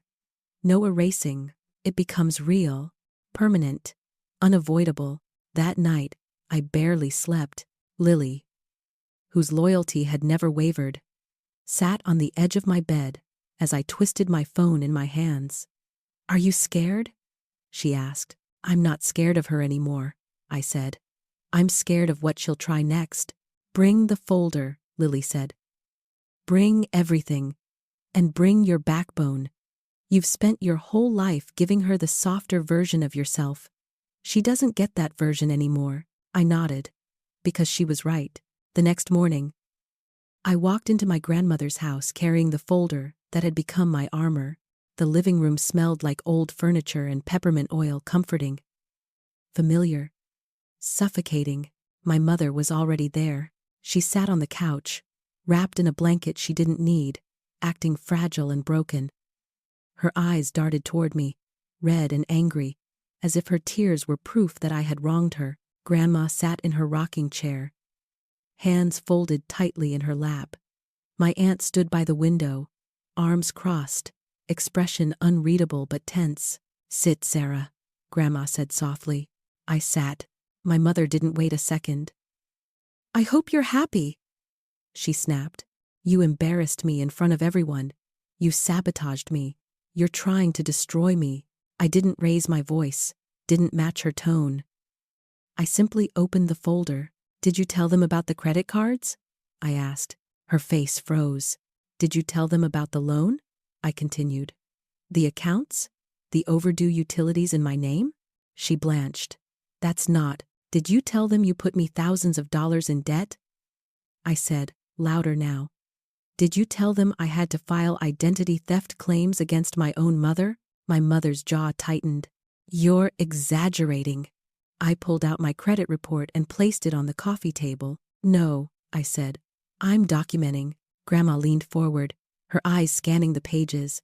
no erasing. It becomes real, permanent, unavoidable. That night, I barely slept. Lily, whose loyalty had never wavered, sat on the edge of my bed as I twisted my phone in my hands. Are you scared? She asked. I'm not scared of her anymore, I said. I'm scared of what she'll try next. Bring the folder, Lily said. Bring everything. And bring your backbone. You've spent your whole life giving her the softer version of yourself. She doesn't get that version anymore. I nodded. Because she was right. The next morning, I walked into my grandmother's house carrying the folder that had become my armor. The living room smelled like old furniture and peppermint oil, comforting, familiar, suffocating. My mother was already there. She sat on the couch, wrapped in a blanket she didn't need, acting fragile and broken. Her eyes darted toward me, red and angry, as if her tears were proof that I had wronged her. Grandma sat in her rocking chair, hands folded tightly in her lap. My aunt stood by the window, arms crossed, expression unreadable but tense. Sit, Sarah, Grandma said softly. I sat. My mother didn't wait a second. I hope you're happy, she snapped. You embarrassed me in front of everyone. You sabotaged me. You're trying to destroy me. I didn't raise my voice. didn't match her tone. I simply opened the folder. Did you tell them about the credit cards? I asked. Her face froze. Did you tell them about the loan? I continued. The accounts? The overdue utilities in my name? She blanched. That's not. Did you tell them you put me thousands of dollars in debt? I said, louder now. Did you tell them I had to file identity theft claims against my own mother? My mother's jaw tightened. You're exaggerating. I pulled out my credit report and placed it on the coffee table. No, I said. I'm documenting. Grandma leaned forward, her eyes scanning the pages.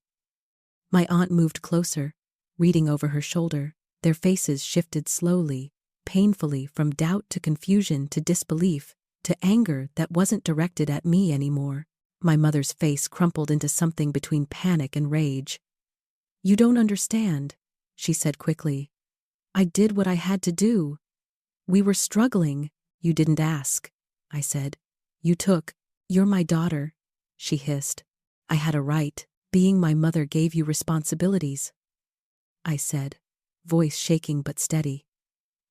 My aunt moved closer, reading over her shoulder. Their faces shifted slowly, painfully, from doubt to confusion to disbelief, to anger that wasn't directed at me anymore. My mother's face crumpled into something between panic and rage. You don't understand, she said quickly. I did what I had to do. We were struggling. You didn't ask, I said. You took. You're my daughter, she hissed. I had a right. Being my mother gave you responsibilities, I said, voice shaking but steady.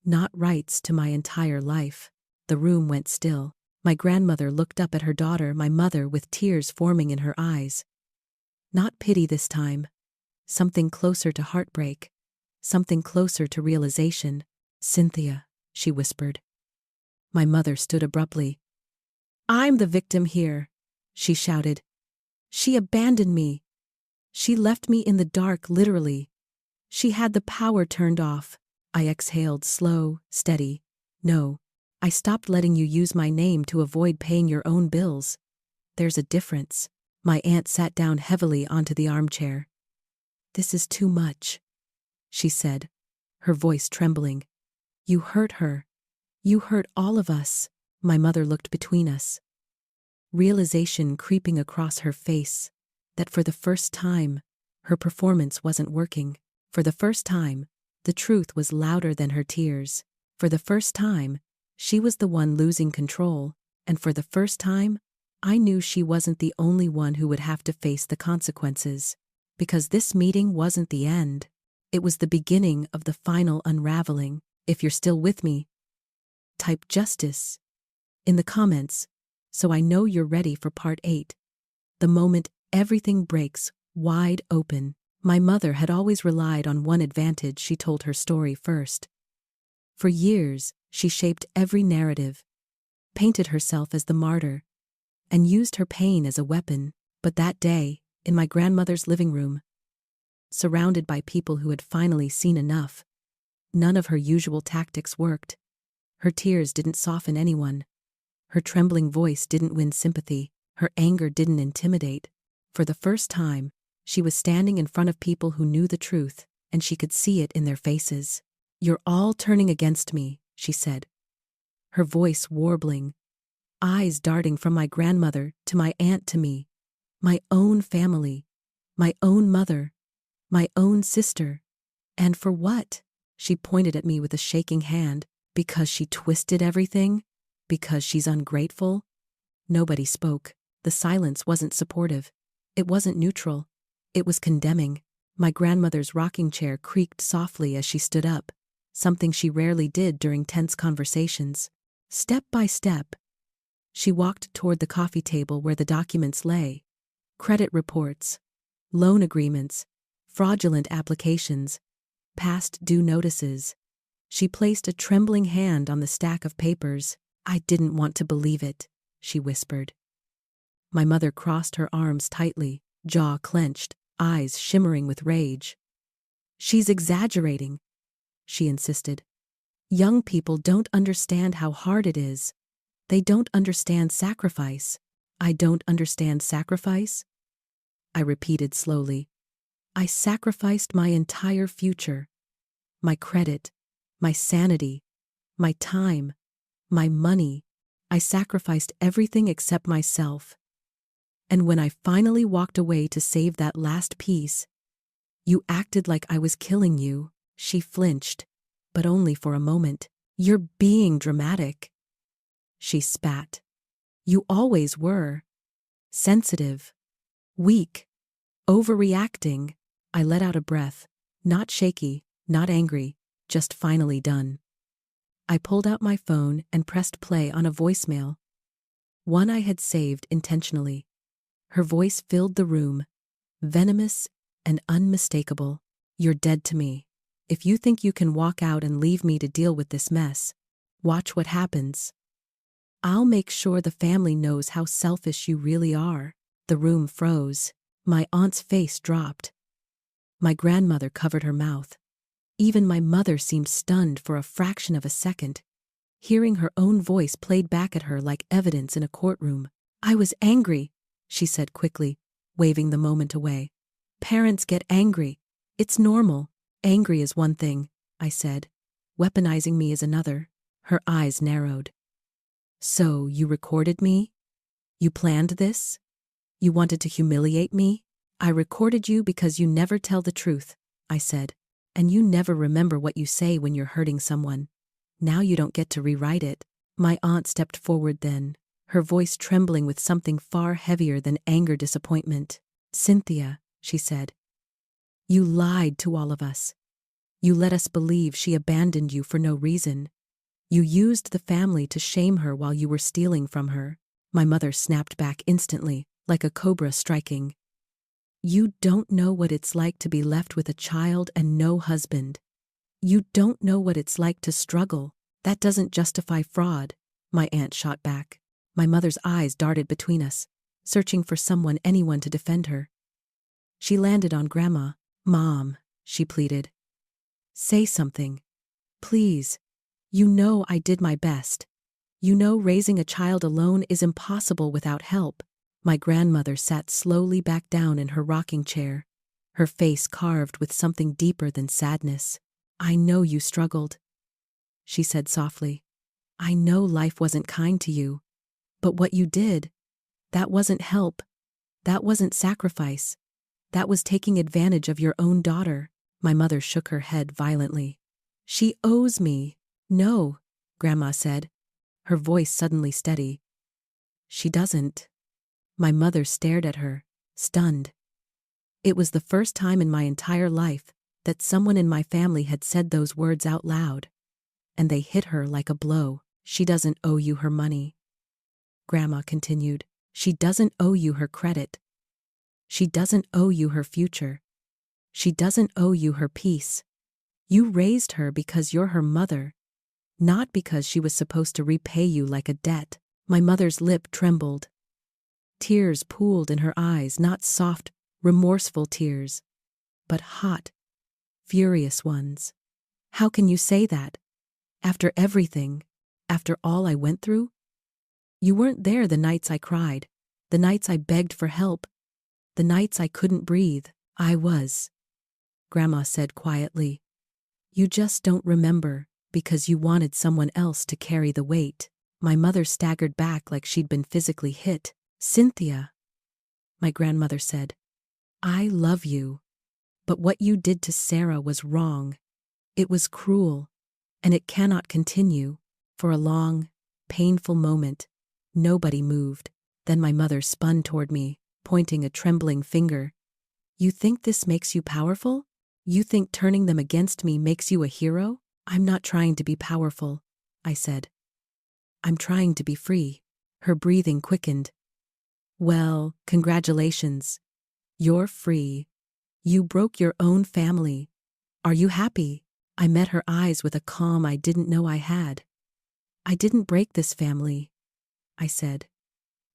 Not rights to my entire life. The room went still. My grandmother looked up at her daughter, my mother, with tears forming in her eyes. Not pity this time. Something closer to heartbreak. Something closer to realization. Cynthia, she whispered. My mother stood abruptly. I'm the victim here, she shouted. She abandoned me. She left me in the dark, literally. She had the power turned off. I exhaled, slow, steady. No, I stopped letting you use my name to avoid paying your own bills. There's a difference. My aunt sat down heavily onto the armchair. This is too much, she said, her voice trembling. You hurt her. You hurt all of us. My mother looked between us. Realization creeping across her face that for the first time, her performance wasn't working. For the first time, the truth was louder than her tears. For the first time, she was the one losing control. And for the first time, I knew she wasn't the only one who would have to face the consequences. Because this meeting wasn't the end. It was the beginning of the final unraveling. If you're still with me, type justice in the comments so I know you're ready for part 8. The moment everything breaks wide open. My mother had always relied on one advantage. She told her story first. For years, she shaped every narrative, painted herself as the martyr, and used her pain as a weapon. But that day, in my grandmother's living room, surrounded by people who had finally seen enough, none of her usual tactics worked. Her tears didn't soften anyone. Her trembling voice didn't win sympathy. Her anger didn't intimidate. For the first time, she was standing in front of people who knew the truth, and she could see it in their faces. You're all turning against me, she said, her voice warbling, eyes darting from my grandmother to my aunt to me, my own family, my own mother, my own sister. And for what? She pointed at me with a shaking hand. Because she twisted everything? Because she's ungrateful? Nobody spoke. The silence wasn't supportive. It wasn't neutral. It was condemning. My grandmother's rocking chair creaked softly as she stood up, something she rarely did during tense conversations. Step by step, she walked toward the coffee table where the documents lay. Credit reports, loan agreements, fraudulent applications, past due notices. She placed a trembling hand on the stack of papers. I didn't want to believe it, she whispered. My mother crossed her arms tightly, jaw clenched, eyes shimmering with rage. She's exaggerating, she insisted. Young people don't understand how hard it is. They don't understand sacrifice. I don't understand sacrifice? I repeated slowly. I sacrificed my entire future. My credit, my sanity, my time, my money. I sacrificed everything except myself. And when I finally walked away to save that last piece, you acted like I was killing you. She flinched, but only for a moment. You're being dramatic, she spat. You always were. Sensitive, weak, overreacting. I let out a breath, not shaky, not angry, just finally done. I pulled out my phone and pressed play on a voicemail. One I had saved intentionally. Her voice filled the room, venomous and unmistakable. "You're dead to me. If you think you can walk out and leave me to deal with this mess, watch what happens. I'll make sure the family knows how selfish you really are." The room froze. My aunt's face dropped. My grandmother covered her mouth. Even my mother seemed stunned for a fraction of a second, hearing her own voice played back at her like evidence in a courtroom. "I was angry," she said quickly, waving the moment away. "Parents get angry. It's normal." "Angry is one thing," I said. "Weaponizing me is another." Her eyes narrowed. "So you recorded me? You planned this? You wanted to humiliate me?" "I recorded you because you never tell the truth," I said. "And you never remember what you say when you're hurting someone. Now you don't get to rewrite it." My aunt stepped forward then, her voice trembling with something far heavier than anger, disappointment. "Cynthia," she said, "you lied to all of us. You let us believe she abandoned you for no reason. You used the family to shame her while you were stealing from her." My mother snapped back instantly, like a cobra striking. "You don't know what it's like to be left with a child and no husband. You don't know what it's like to struggle. That doesn't justify fraud," my aunt shot back. My mother's eyes darted between us, searching for anyone to defend her. She landed on Grandma. "Mom," she pleaded. "Say something. Please. You know I did my best. You know raising a child alone is impossible without help." My grandmother sat slowly back down in her rocking chair, her face carved with something deeper than sadness. "I know you struggled," she said softly. "I know life wasn't kind to you. But what you did, that wasn't help. That wasn't sacrifice. That was taking advantage of your own daughter." My mother shook her head violently. "She owes me." "No," Grandma said, her voice suddenly steady. "She doesn't." My mother stared at her, stunned. It was the first time in my entire life that someone in my family had said those words out loud, and they hit her like a blow. "She doesn't owe you her money," Grandma continued. "She doesn't owe you her credit. She doesn't owe you her future. She doesn't owe you her peace. You raised her because you're her mother, not because she was supposed to repay you like a debt." My mother's lip trembled. Tears pooled in her eyes, not soft, remorseful tears, but hot, furious ones. "How can you say that? After everything, after all I went through? You weren't there the nights I cried, the nights I begged for help, the nights I couldn't breathe." "I was," Grandma said quietly. "You just don't remember because you wanted someone else to carry the weight." My mother staggered back like she'd been physically hit. "Cynthia," my grandmother said, "I love you, but what you did to Sarah was wrong. It was cruel, and it cannot continue." For a long, painful moment, nobody moved. Then my mother spun toward me, pointing a trembling finger. "You think this makes you powerful? You think turning them against me makes you a hero?" "I'm not trying to be powerful," I said. "I'm trying to be free." Her breathing quickened. "Well, congratulations. You're free. You broke your own family. Are you happy?" I met her eyes with a calm I didn't know I had. "I didn't break this family," I said.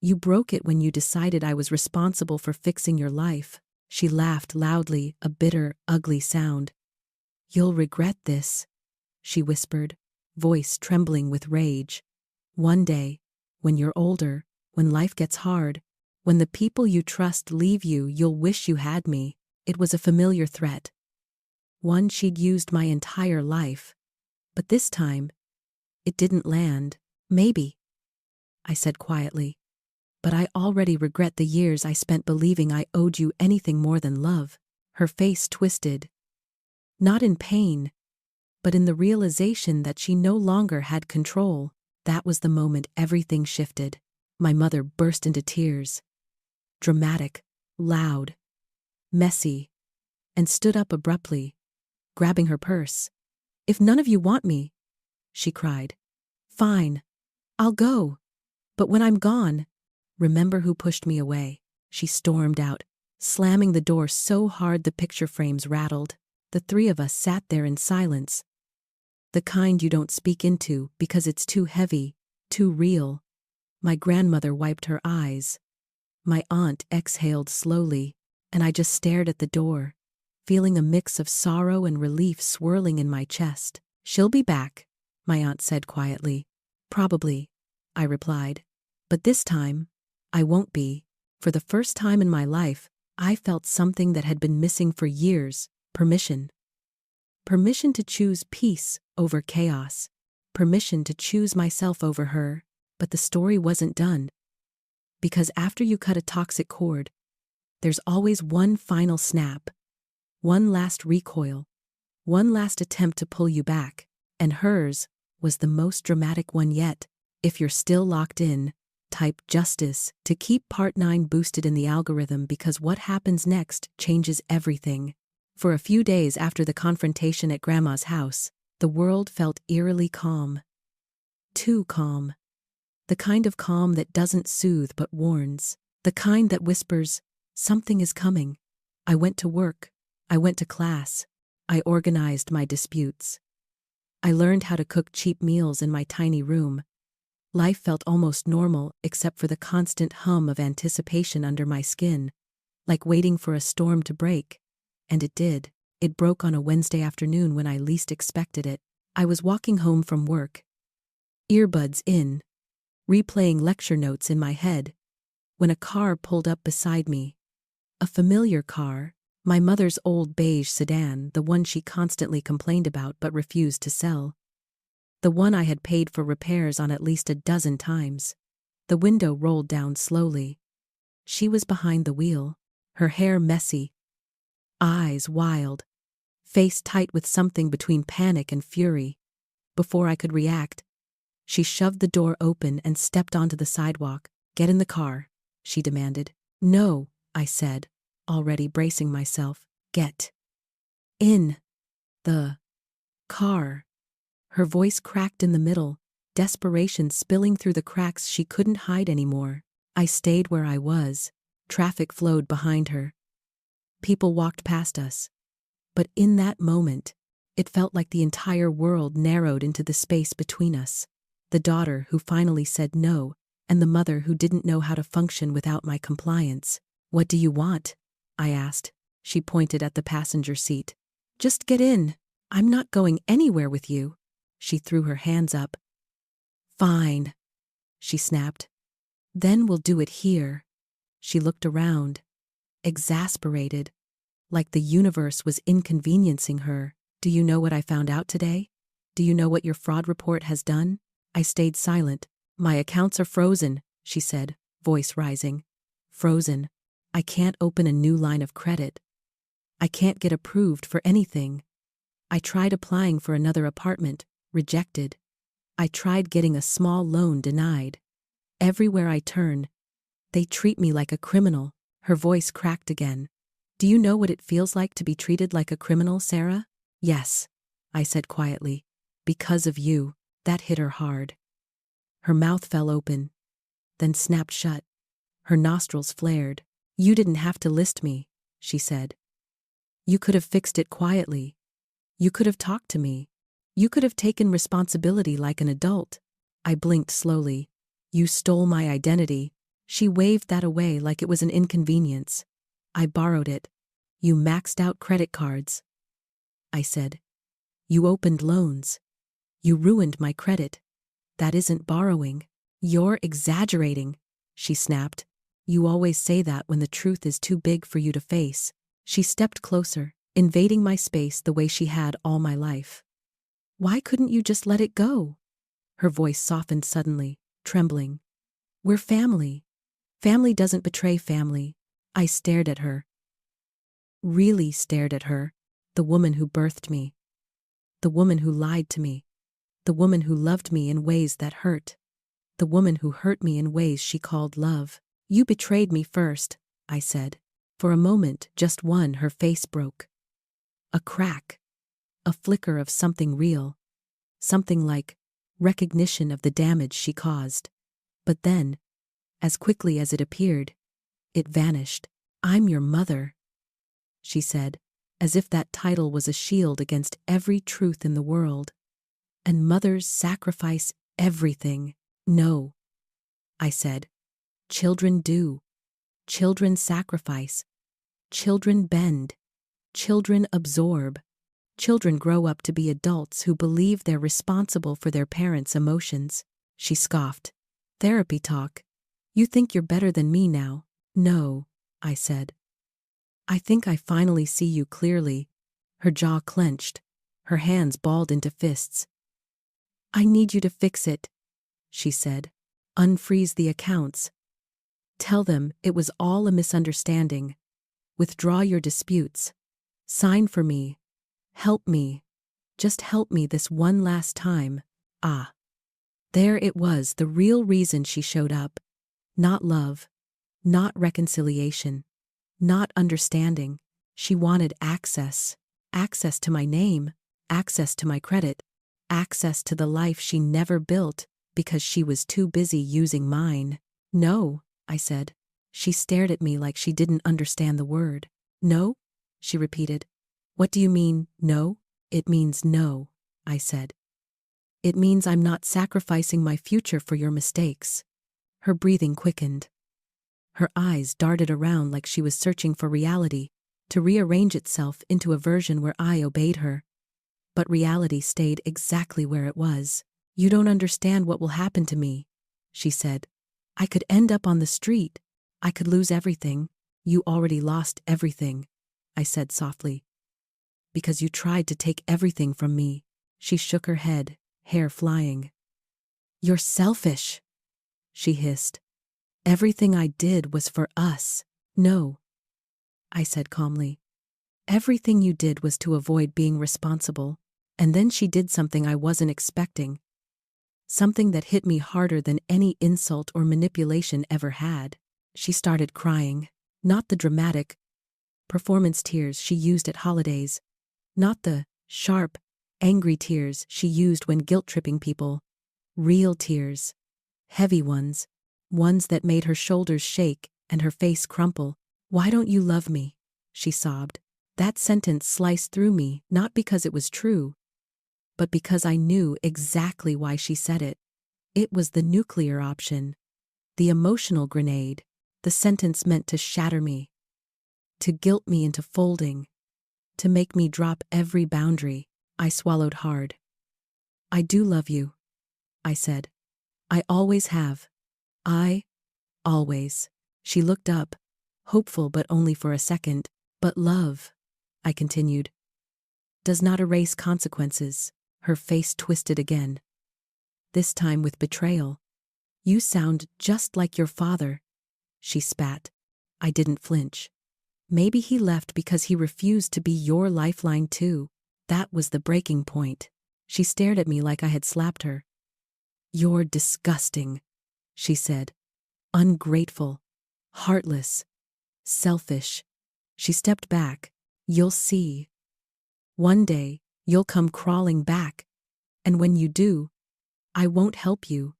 "You broke it when you decided I was responsible for fixing your life." She laughed loudly, a bitter, ugly sound. "You'll regret this," she whispered, voice trembling with rage. "One day, when you're older, when life gets hard, when the people you trust leave you, you'll wish you had me." It was a familiar threat, one she'd used my entire life. But this time, it didn't land. "Maybe," I said quietly, "but I already regret the years I spent believing I owed you anything more than love." Her face twisted, not in pain, but in the realization that she no longer had control. That was the moment everything shifted. My mother burst into tears, dramatic, loud, messy, and stood up abruptly, grabbing her purse. If none of you want me, she cried. Fine. I'll go. But when I'm gone, remember who pushed me away. She stormed out, slamming the door so hard the picture frames rattled. The three of us sat there in silence. The kind you don't speak into because it's too heavy, too real. My grandmother wiped her eyes. My aunt exhaled slowly, and I just stared at the door, feeling a mix of sorrow and relief swirling in my chest. She'll be back, my aunt said quietly. Probably, I replied. But this time, I won't be. For the first time in my life, I felt something that had been missing for years: permission. Permission to choose peace over chaos. Permission to choose myself over her. But the story wasn't done. Because after you cut a toxic cord, there's always one final snap, one last recoil, one last attempt to pull you back, and hers was the most dramatic one yet. If you're still locked in, type justice to keep part 9 boosted in the algorithm, because what happens next changes everything. For a few days after the confrontation at Grandma's house, the world felt eerily calm. Too calm. The kind of calm that doesn't soothe but warns. The kind that whispers, something is coming. I went to work. I went to class. I organized my disputes. I learned how to cook cheap meals in my tiny room. Life felt almost normal except for the constant hum of anticipation under my skin, like waiting for a storm to break. And it did. It broke on a Wednesday afternoon when I least expected it. I was walking home from work, earbuds in, replaying lecture notes in my head, when a car pulled up beside me. A familiar car, my mother's old beige sedan, the one she constantly complained about but refused to sell. The one I had paid for repairs on at least a dozen times. The window rolled down slowly. She was behind the wheel, her hair messy, eyes wild, face tight with something between panic and fury. Before I could react, she shoved the door open and stepped onto the sidewalk. Get in the car, she demanded. No, I said, already bracing myself. Get in the car. Her voice cracked in the middle, desperation spilling through the cracks she couldn't hide anymore. I stayed where I was. Traffic flowed behind her. People walked past us. But in that moment, it felt like the entire world narrowed into the space between us. The daughter who finally said no, and the mother who didn't know how to function without my compliance. What do you want? I asked. She pointed at the passenger seat. Just get in. I'm not going anywhere with you. She threw her hands up. Fine, she snapped. Then we'll do it here. She looked around, exasperated, like the universe was inconveniencing her. Do you know what I found out today? Do you know what your fraud report has done? I stayed silent. My accounts are frozen, she said, voice rising. Frozen. I can't open a new line of credit. I can't get approved for anything. I tried applying for another apartment, rejected. I tried getting a small loan, denied. Everywhere I turn, they treat me like a criminal. Her voice cracked again. Do you know what it feels like to be treated like a criminal, Sarah? Yes, I said quietly. Because of you. That hit her hard. Her mouth fell open, then snapped shut. Her nostrils flared. You didn't have to list me, she said. You could have fixed it quietly. You could have talked to me. You could have taken responsibility like an adult. I blinked slowly. You stole my identity. She waved that away like it was an inconvenience. I borrowed it. You maxed out credit cards. I said. You opened loans. You ruined my credit. That isn't borrowing. You're exaggerating, she snapped. You always say that when the truth is too big for you to face. She stepped closer, invading my space the way she had all my life. Why couldn't you just let it go? Her voice softened suddenly, trembling. We're family. Family doesn't betray family. I stared at her. Really stared at her. The woman who birthed me. The woman who lied to me. The woman who loved me in ways that hurt. The woman who hurt me in ways she called love. You betrayed me first, I said. For a moment, just one, her face broke. A crack. a flicker of something real, something like recognition of the damage she caused. But then, as quickly as it appeared, it vanished. "I'm your mother," she said, as if that title was a shield against every truth in the world. "And mothers sacrifice everything." "No," I said. "Children do. Children sacrifice. Children bend. Children absorb. Children grow up to be adults who believe they're responsible for their parents' emotions." She scoffed. "Therapy talk. You think you're better than me now?" "No," I said. "I think I finally see you clearly." Her jaw clenched, her hands balled into fists. "I need you to fix it," she said. "Unfreeze the accounts. Tell them it was all a misunderstanding. Withdraw your disputes. Sign for me. Help me. Just help me this one last time." Ah. There it was, the real reason she showed up. Not love. Not reconciliation. Not understanding. She wanted access. Access to my name. Access to my credit. Access to the life she never built because she was too busy using mine. "No," I said. She stared at me like she didn't understand the word. "No?" she repeated. "What do you mean, no?" "It means no," I said. "It means I'm not sacrificing my future for your mistakes." Her breathing quickened. Her eyes darted around like she was searching for reality, to rearrange itself into a version where I obeyed her. But reality stayed exactly where it was. "You don't understand what will happen to me," she said. "I could end up on the street. I could lose everything." "You already lost everything," I said softly. "Because you tried to take everything from me." She shook her head, hair flying. "You're selfish," she hissed. "Everything I did was for us." "No," I said calmly. "Everything you did was to avoid being responsible." And then she did something I wasn't expecting. Something that hit me harder than any insult or manipulation ever had. She started crying. Not the dramatic performance tears she used at holidays. Not the sharp, angry tears she used when guilt-tripping people. Real tears. Heavy ones. Ones that made her shoulders shake and her face crumple. "Why don't you love me?" she sobbed. That sentence sliced through me, not because it was true, but because I knew exactly why she said it. It was the nuclear option. The emotional grenade. The sentence meant to shatter me. To guilt me into folding. To make me drop every boundary. I swallowed hard. "I do love you," I said. "I always have. Always." She looked up, hopeful but only for a second. "But love," I continued, "does not erase consequences." Her face twisted again. This time with betrayal. "You sound just like your father," she spat. I didn't flinch. Maybe he left because he refused to be your lifeline too. That was the breaking point. She stared at me like I had slapped her. "You're disgusting," she said. "Ungrateful. Heartless. Selfish." She stepped back. "You'll see. One day, you'll come crawling back. And when you do, I won't help you.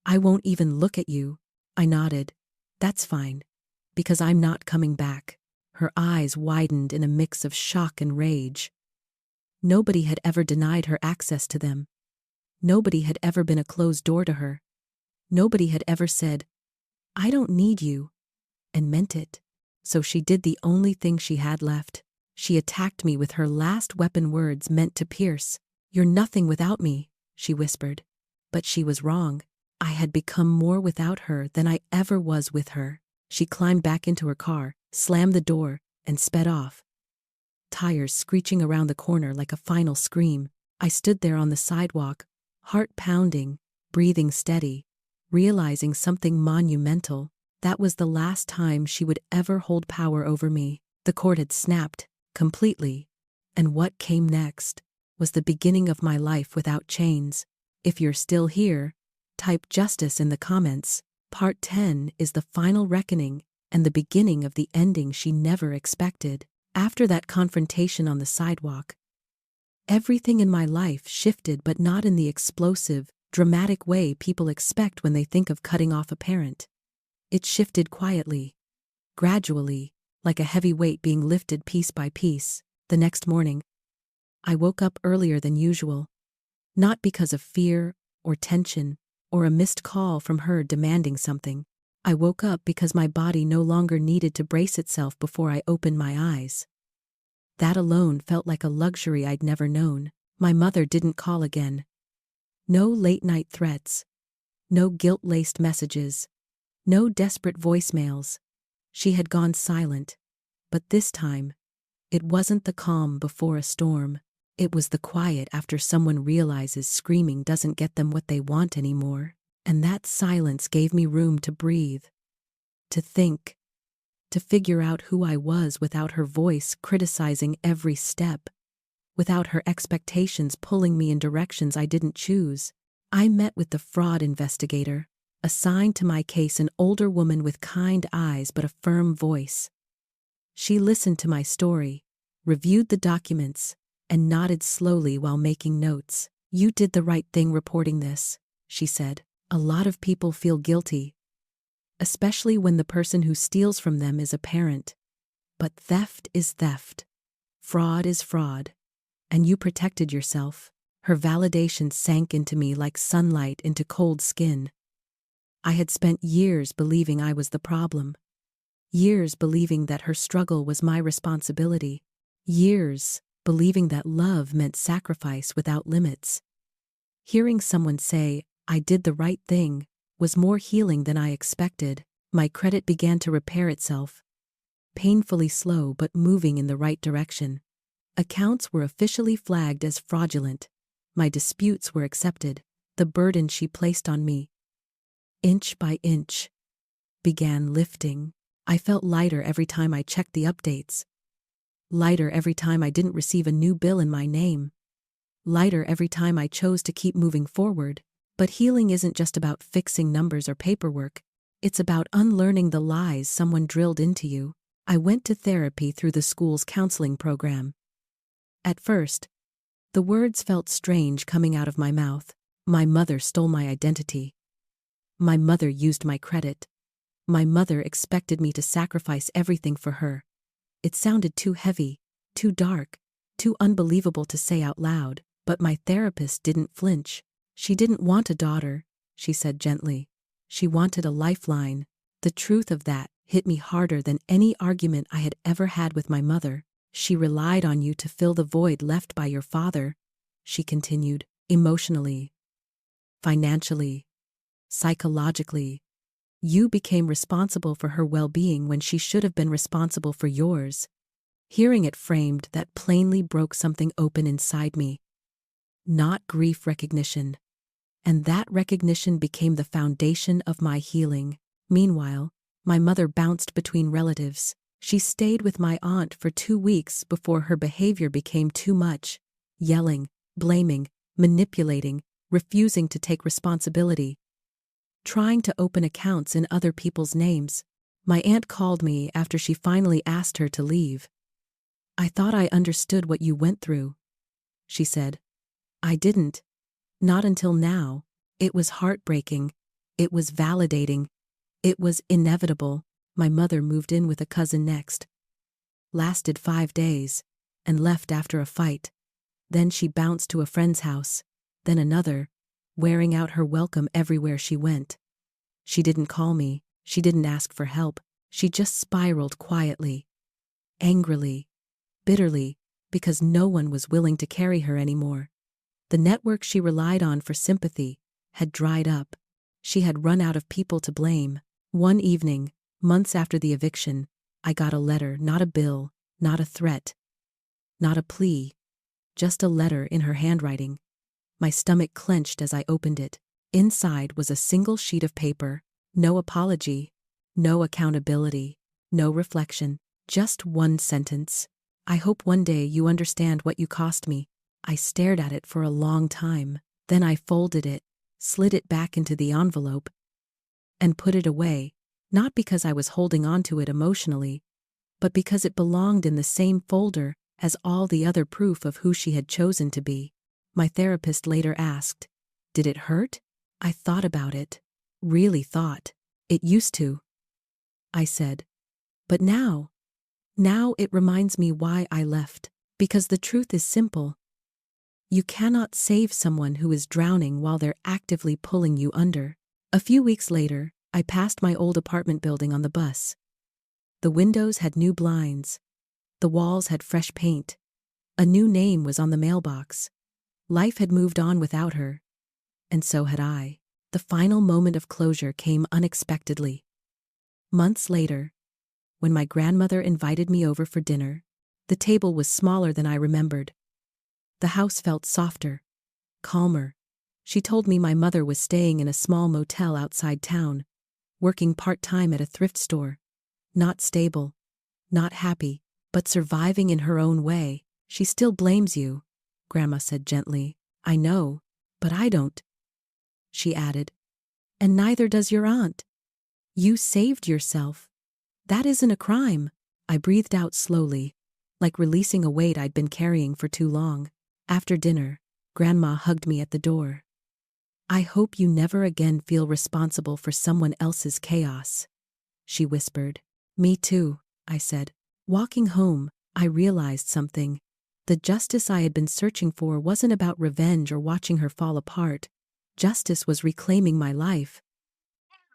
I won't even look at you." I nodded. "That's fine. Because I'm not coming back." Her eyes widened in a mix of shock and rage. Nobody had ever denied her access to them. Nobody had ever been a closed door to her. Nobody had ever said, "I don't need you," and meant it. So she did the only thing she had left. She attacked me with her last weapon, words meant to pierce. "You're nothing without me," she whispered. But she was wrong. I had become more without her than I ever was with her. She climbed back into her car, slammed the door, and sped off. Tires screeching around the corner like a final scream. I stood there on the sidewalk, heart pounding, breathing steady, realizing something monumental. That was the last time she would ever hold power over me. The cord had snapped, completely. And what came next was the beginning of my life without chains. If you're still here, type justice in the comments. Part 10 is the final reckoning and the beginning of the ending she never expected. After that confrontation on the sidewalk, Everything in my life shifted, but not in the explosive, dramatic way people expect when they think of cutting off a parent. It shifted quietly, gradually, like a heavy weight being lifted piece by piece. The next morning, I woke up earlier than usual, not because of fear or tension or a missed call from her demanding something. I woke up because my body no longer needed to brace itself before I opened my eyes. That alone felt like a luxury I'd never known. My mother didn't call again. No late-night threats. No guilt-laced messages. No desperate voicemails. She had gone silent. But this time, it wasn't the calm before a storm. It was the quiet after someone realizes screaming doesn't get them what they want anymore. And that silence gave me room to breathe, to think, to figure out who I was without her voice criticizing every step, without her expectations pulling me in directions I didn't choose. I met with the fraud investigator, assigned to my case, an older woman with kind eyes but a firm voice. She listened to my story, reviewed the documents, and nodded slowly while making notes. "You did the right thing reporting this," she said. "A lot of people feel guilty, especially when the person who steals from them is a parent. But theft is theft. Fraud is fraud. And you protected yourself." Her validation sank into me like sunlight into cold skin. I had spent years believing I was the problem. Years believing that her struggle was my responsibility. Years believing that love meant sacrifice without limits. Hearing someone say, "I did the right thing," was more healing than I expected. My credit began to repair itself, painfully slow but moving in the right direction. Accounts were officially flagged as fraudulent. My disputes were accepted. The burden she placed on me, inch by inch, began lifting. I felt lighter every time I checked the updates. Lighter every time I didn't receive a new bill in my name. Lighter every time I chose to keep moving forward. But healing isn't just about fixing numbers or paperwork. It's about unlearning the lies someone drilled into you. I went to therapy through the school's counseling program. At first, the words felt strange coming out of my mouth. My mother stole my identity. My mother used my credit. My mother expected me to sacrifice everything for her. It sounded too heavy, too dark, too unbelievable to say out loud. But my therapist didn't flinch. "She didn't want a daughter," she said gently. "She wanted a lifeline." The truth of that hit me harder than any argument I had ever had with my mother. "She relied on you to fill the void left by your father," she continued, "emotionally, financially, psychologically. You became responsible for her well-being when she should have been responsible for yours." Hearing it framed that plainly broke something open inside me. Not grief recognition. And that recognition became the foundation of my healing. Meanwhile, my mother bounced between relatives. She stayed with my aunt for 2 weeks before her behavior became too much. Yelling, blaming, manipulating, refusing to take responsibility. Trying to open accounts in other people's names. My aunt called me after she finally asked her to leave. "I thought I understood what you went through," she said. "I didn't. Not until now." It was heartbreaking. It was validating. It was inevitable. My mother moved in with a cousin next. Lasted 5 days. And left after a fight. Then she bounced to a friend's house. Then another, wearing out her welcome everywhere she went. She didn't call me. She didn't ask for help. She just spiraled quietly. Angrily. Bitterly. Because no one was willing to carry her anymore. The network she relied on for sympathy had dried up. She had run out of people to blame. One evening, months after the eviction, I got a letter, not a bill, not a threat, not a plea, just a letter in her handwriting. My stomach clenched as I opened it. Inside was a single sheet of paper, no apology, no accountability, no reflection, just one sentence. "I hope one day you understand what you cost me." I stared at it for a long time. Then I folded it, slid it back into the envelope, and put it away, not because I was holding on to it emotionally, but because it belonged in the same folder as all the other proof of who she had chosen to be. My therapist later asked, "Did it hurt?" I thought about it. Really thought. "It used to," I said. "But now it reminds me why I left. Because the truth is simple. You cannot save someone who is drowning while they're actively pulling you under." A few weeks later, I passed my old apartment building on the bus. The windows had new blinds. The walls had fresh paint. A new name was on the mailbox. Life had moved on without her. And so had I. The final moment of closure came unexpectedly. Months later, when my grandmother invited me over for dinner, the table was smaller than I remembered. The house felt softer, calmer. She told me my mother was staying in a small motel outside town, working part-time at a thrift store. Not stable, not happy, but surviving in her own way. "She still blames you," Grandma said gently. "I know, but I don't," she added. "And neither does your aunt. You saved yourself. That isn't a crime." I breathed out slowly, like releasing a weight I'd been carrying for too long. After dinner, Grandma hugged me at the door. "I hope you never again feel responsible for someone else's chaos," she whispered. "Me too," I said. Walking home, I realized something. The justice I had been searching for wasn't about revenge or watching her fall apart. Justice was reclaiming my life.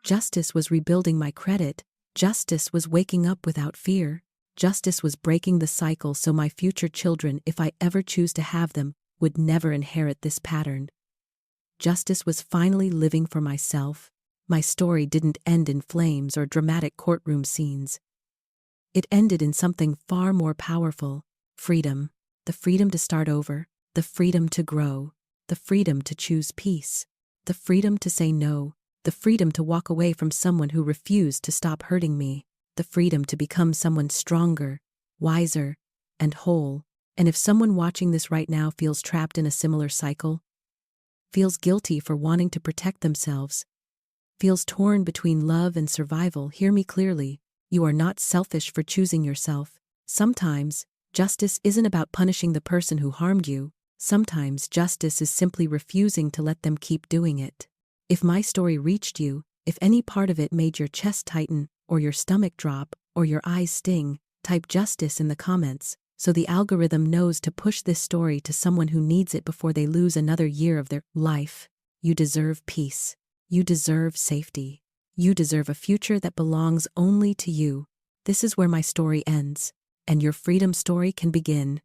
Justice was rebuilding my credit. Justice was waking up without fear. Justice was breaking the cycle so my future children, if I ever choose to have them, would never inherit this pattern. Justice was finally living for myself. My story didn't end in flames or dramatic courtroom scenes. It ended in something far more powerful: freedom. The freedom to start over, the freedom to grow, the freedom to choose peace, the freedom to say no, the freedom to walk away from someone who refused to stop hurting me, the freedom to become someone stronger, wiser, and whole. And if someone watching this right now feels trapped in a similar cycle, feels guilty for wanting to protect themselves, feels torn between love and survival, hear me clearly. You are not selfish for choosing yourself. Sometimes, justice isn't about punishing the person who harmed you. Sometimes justice is simply refusing to let them keep doing it. If my story reached you, if any part of it made your chest tighten, or your stomach drop, or your eyes sting, type justice in the comments, so the algorithm knows to push this story to someone who needs it before they lose another year of their life. You deserve peace. You deserve safety. You deserve a future that belongs only to you. This is where my story ends, and your freedom story can begin.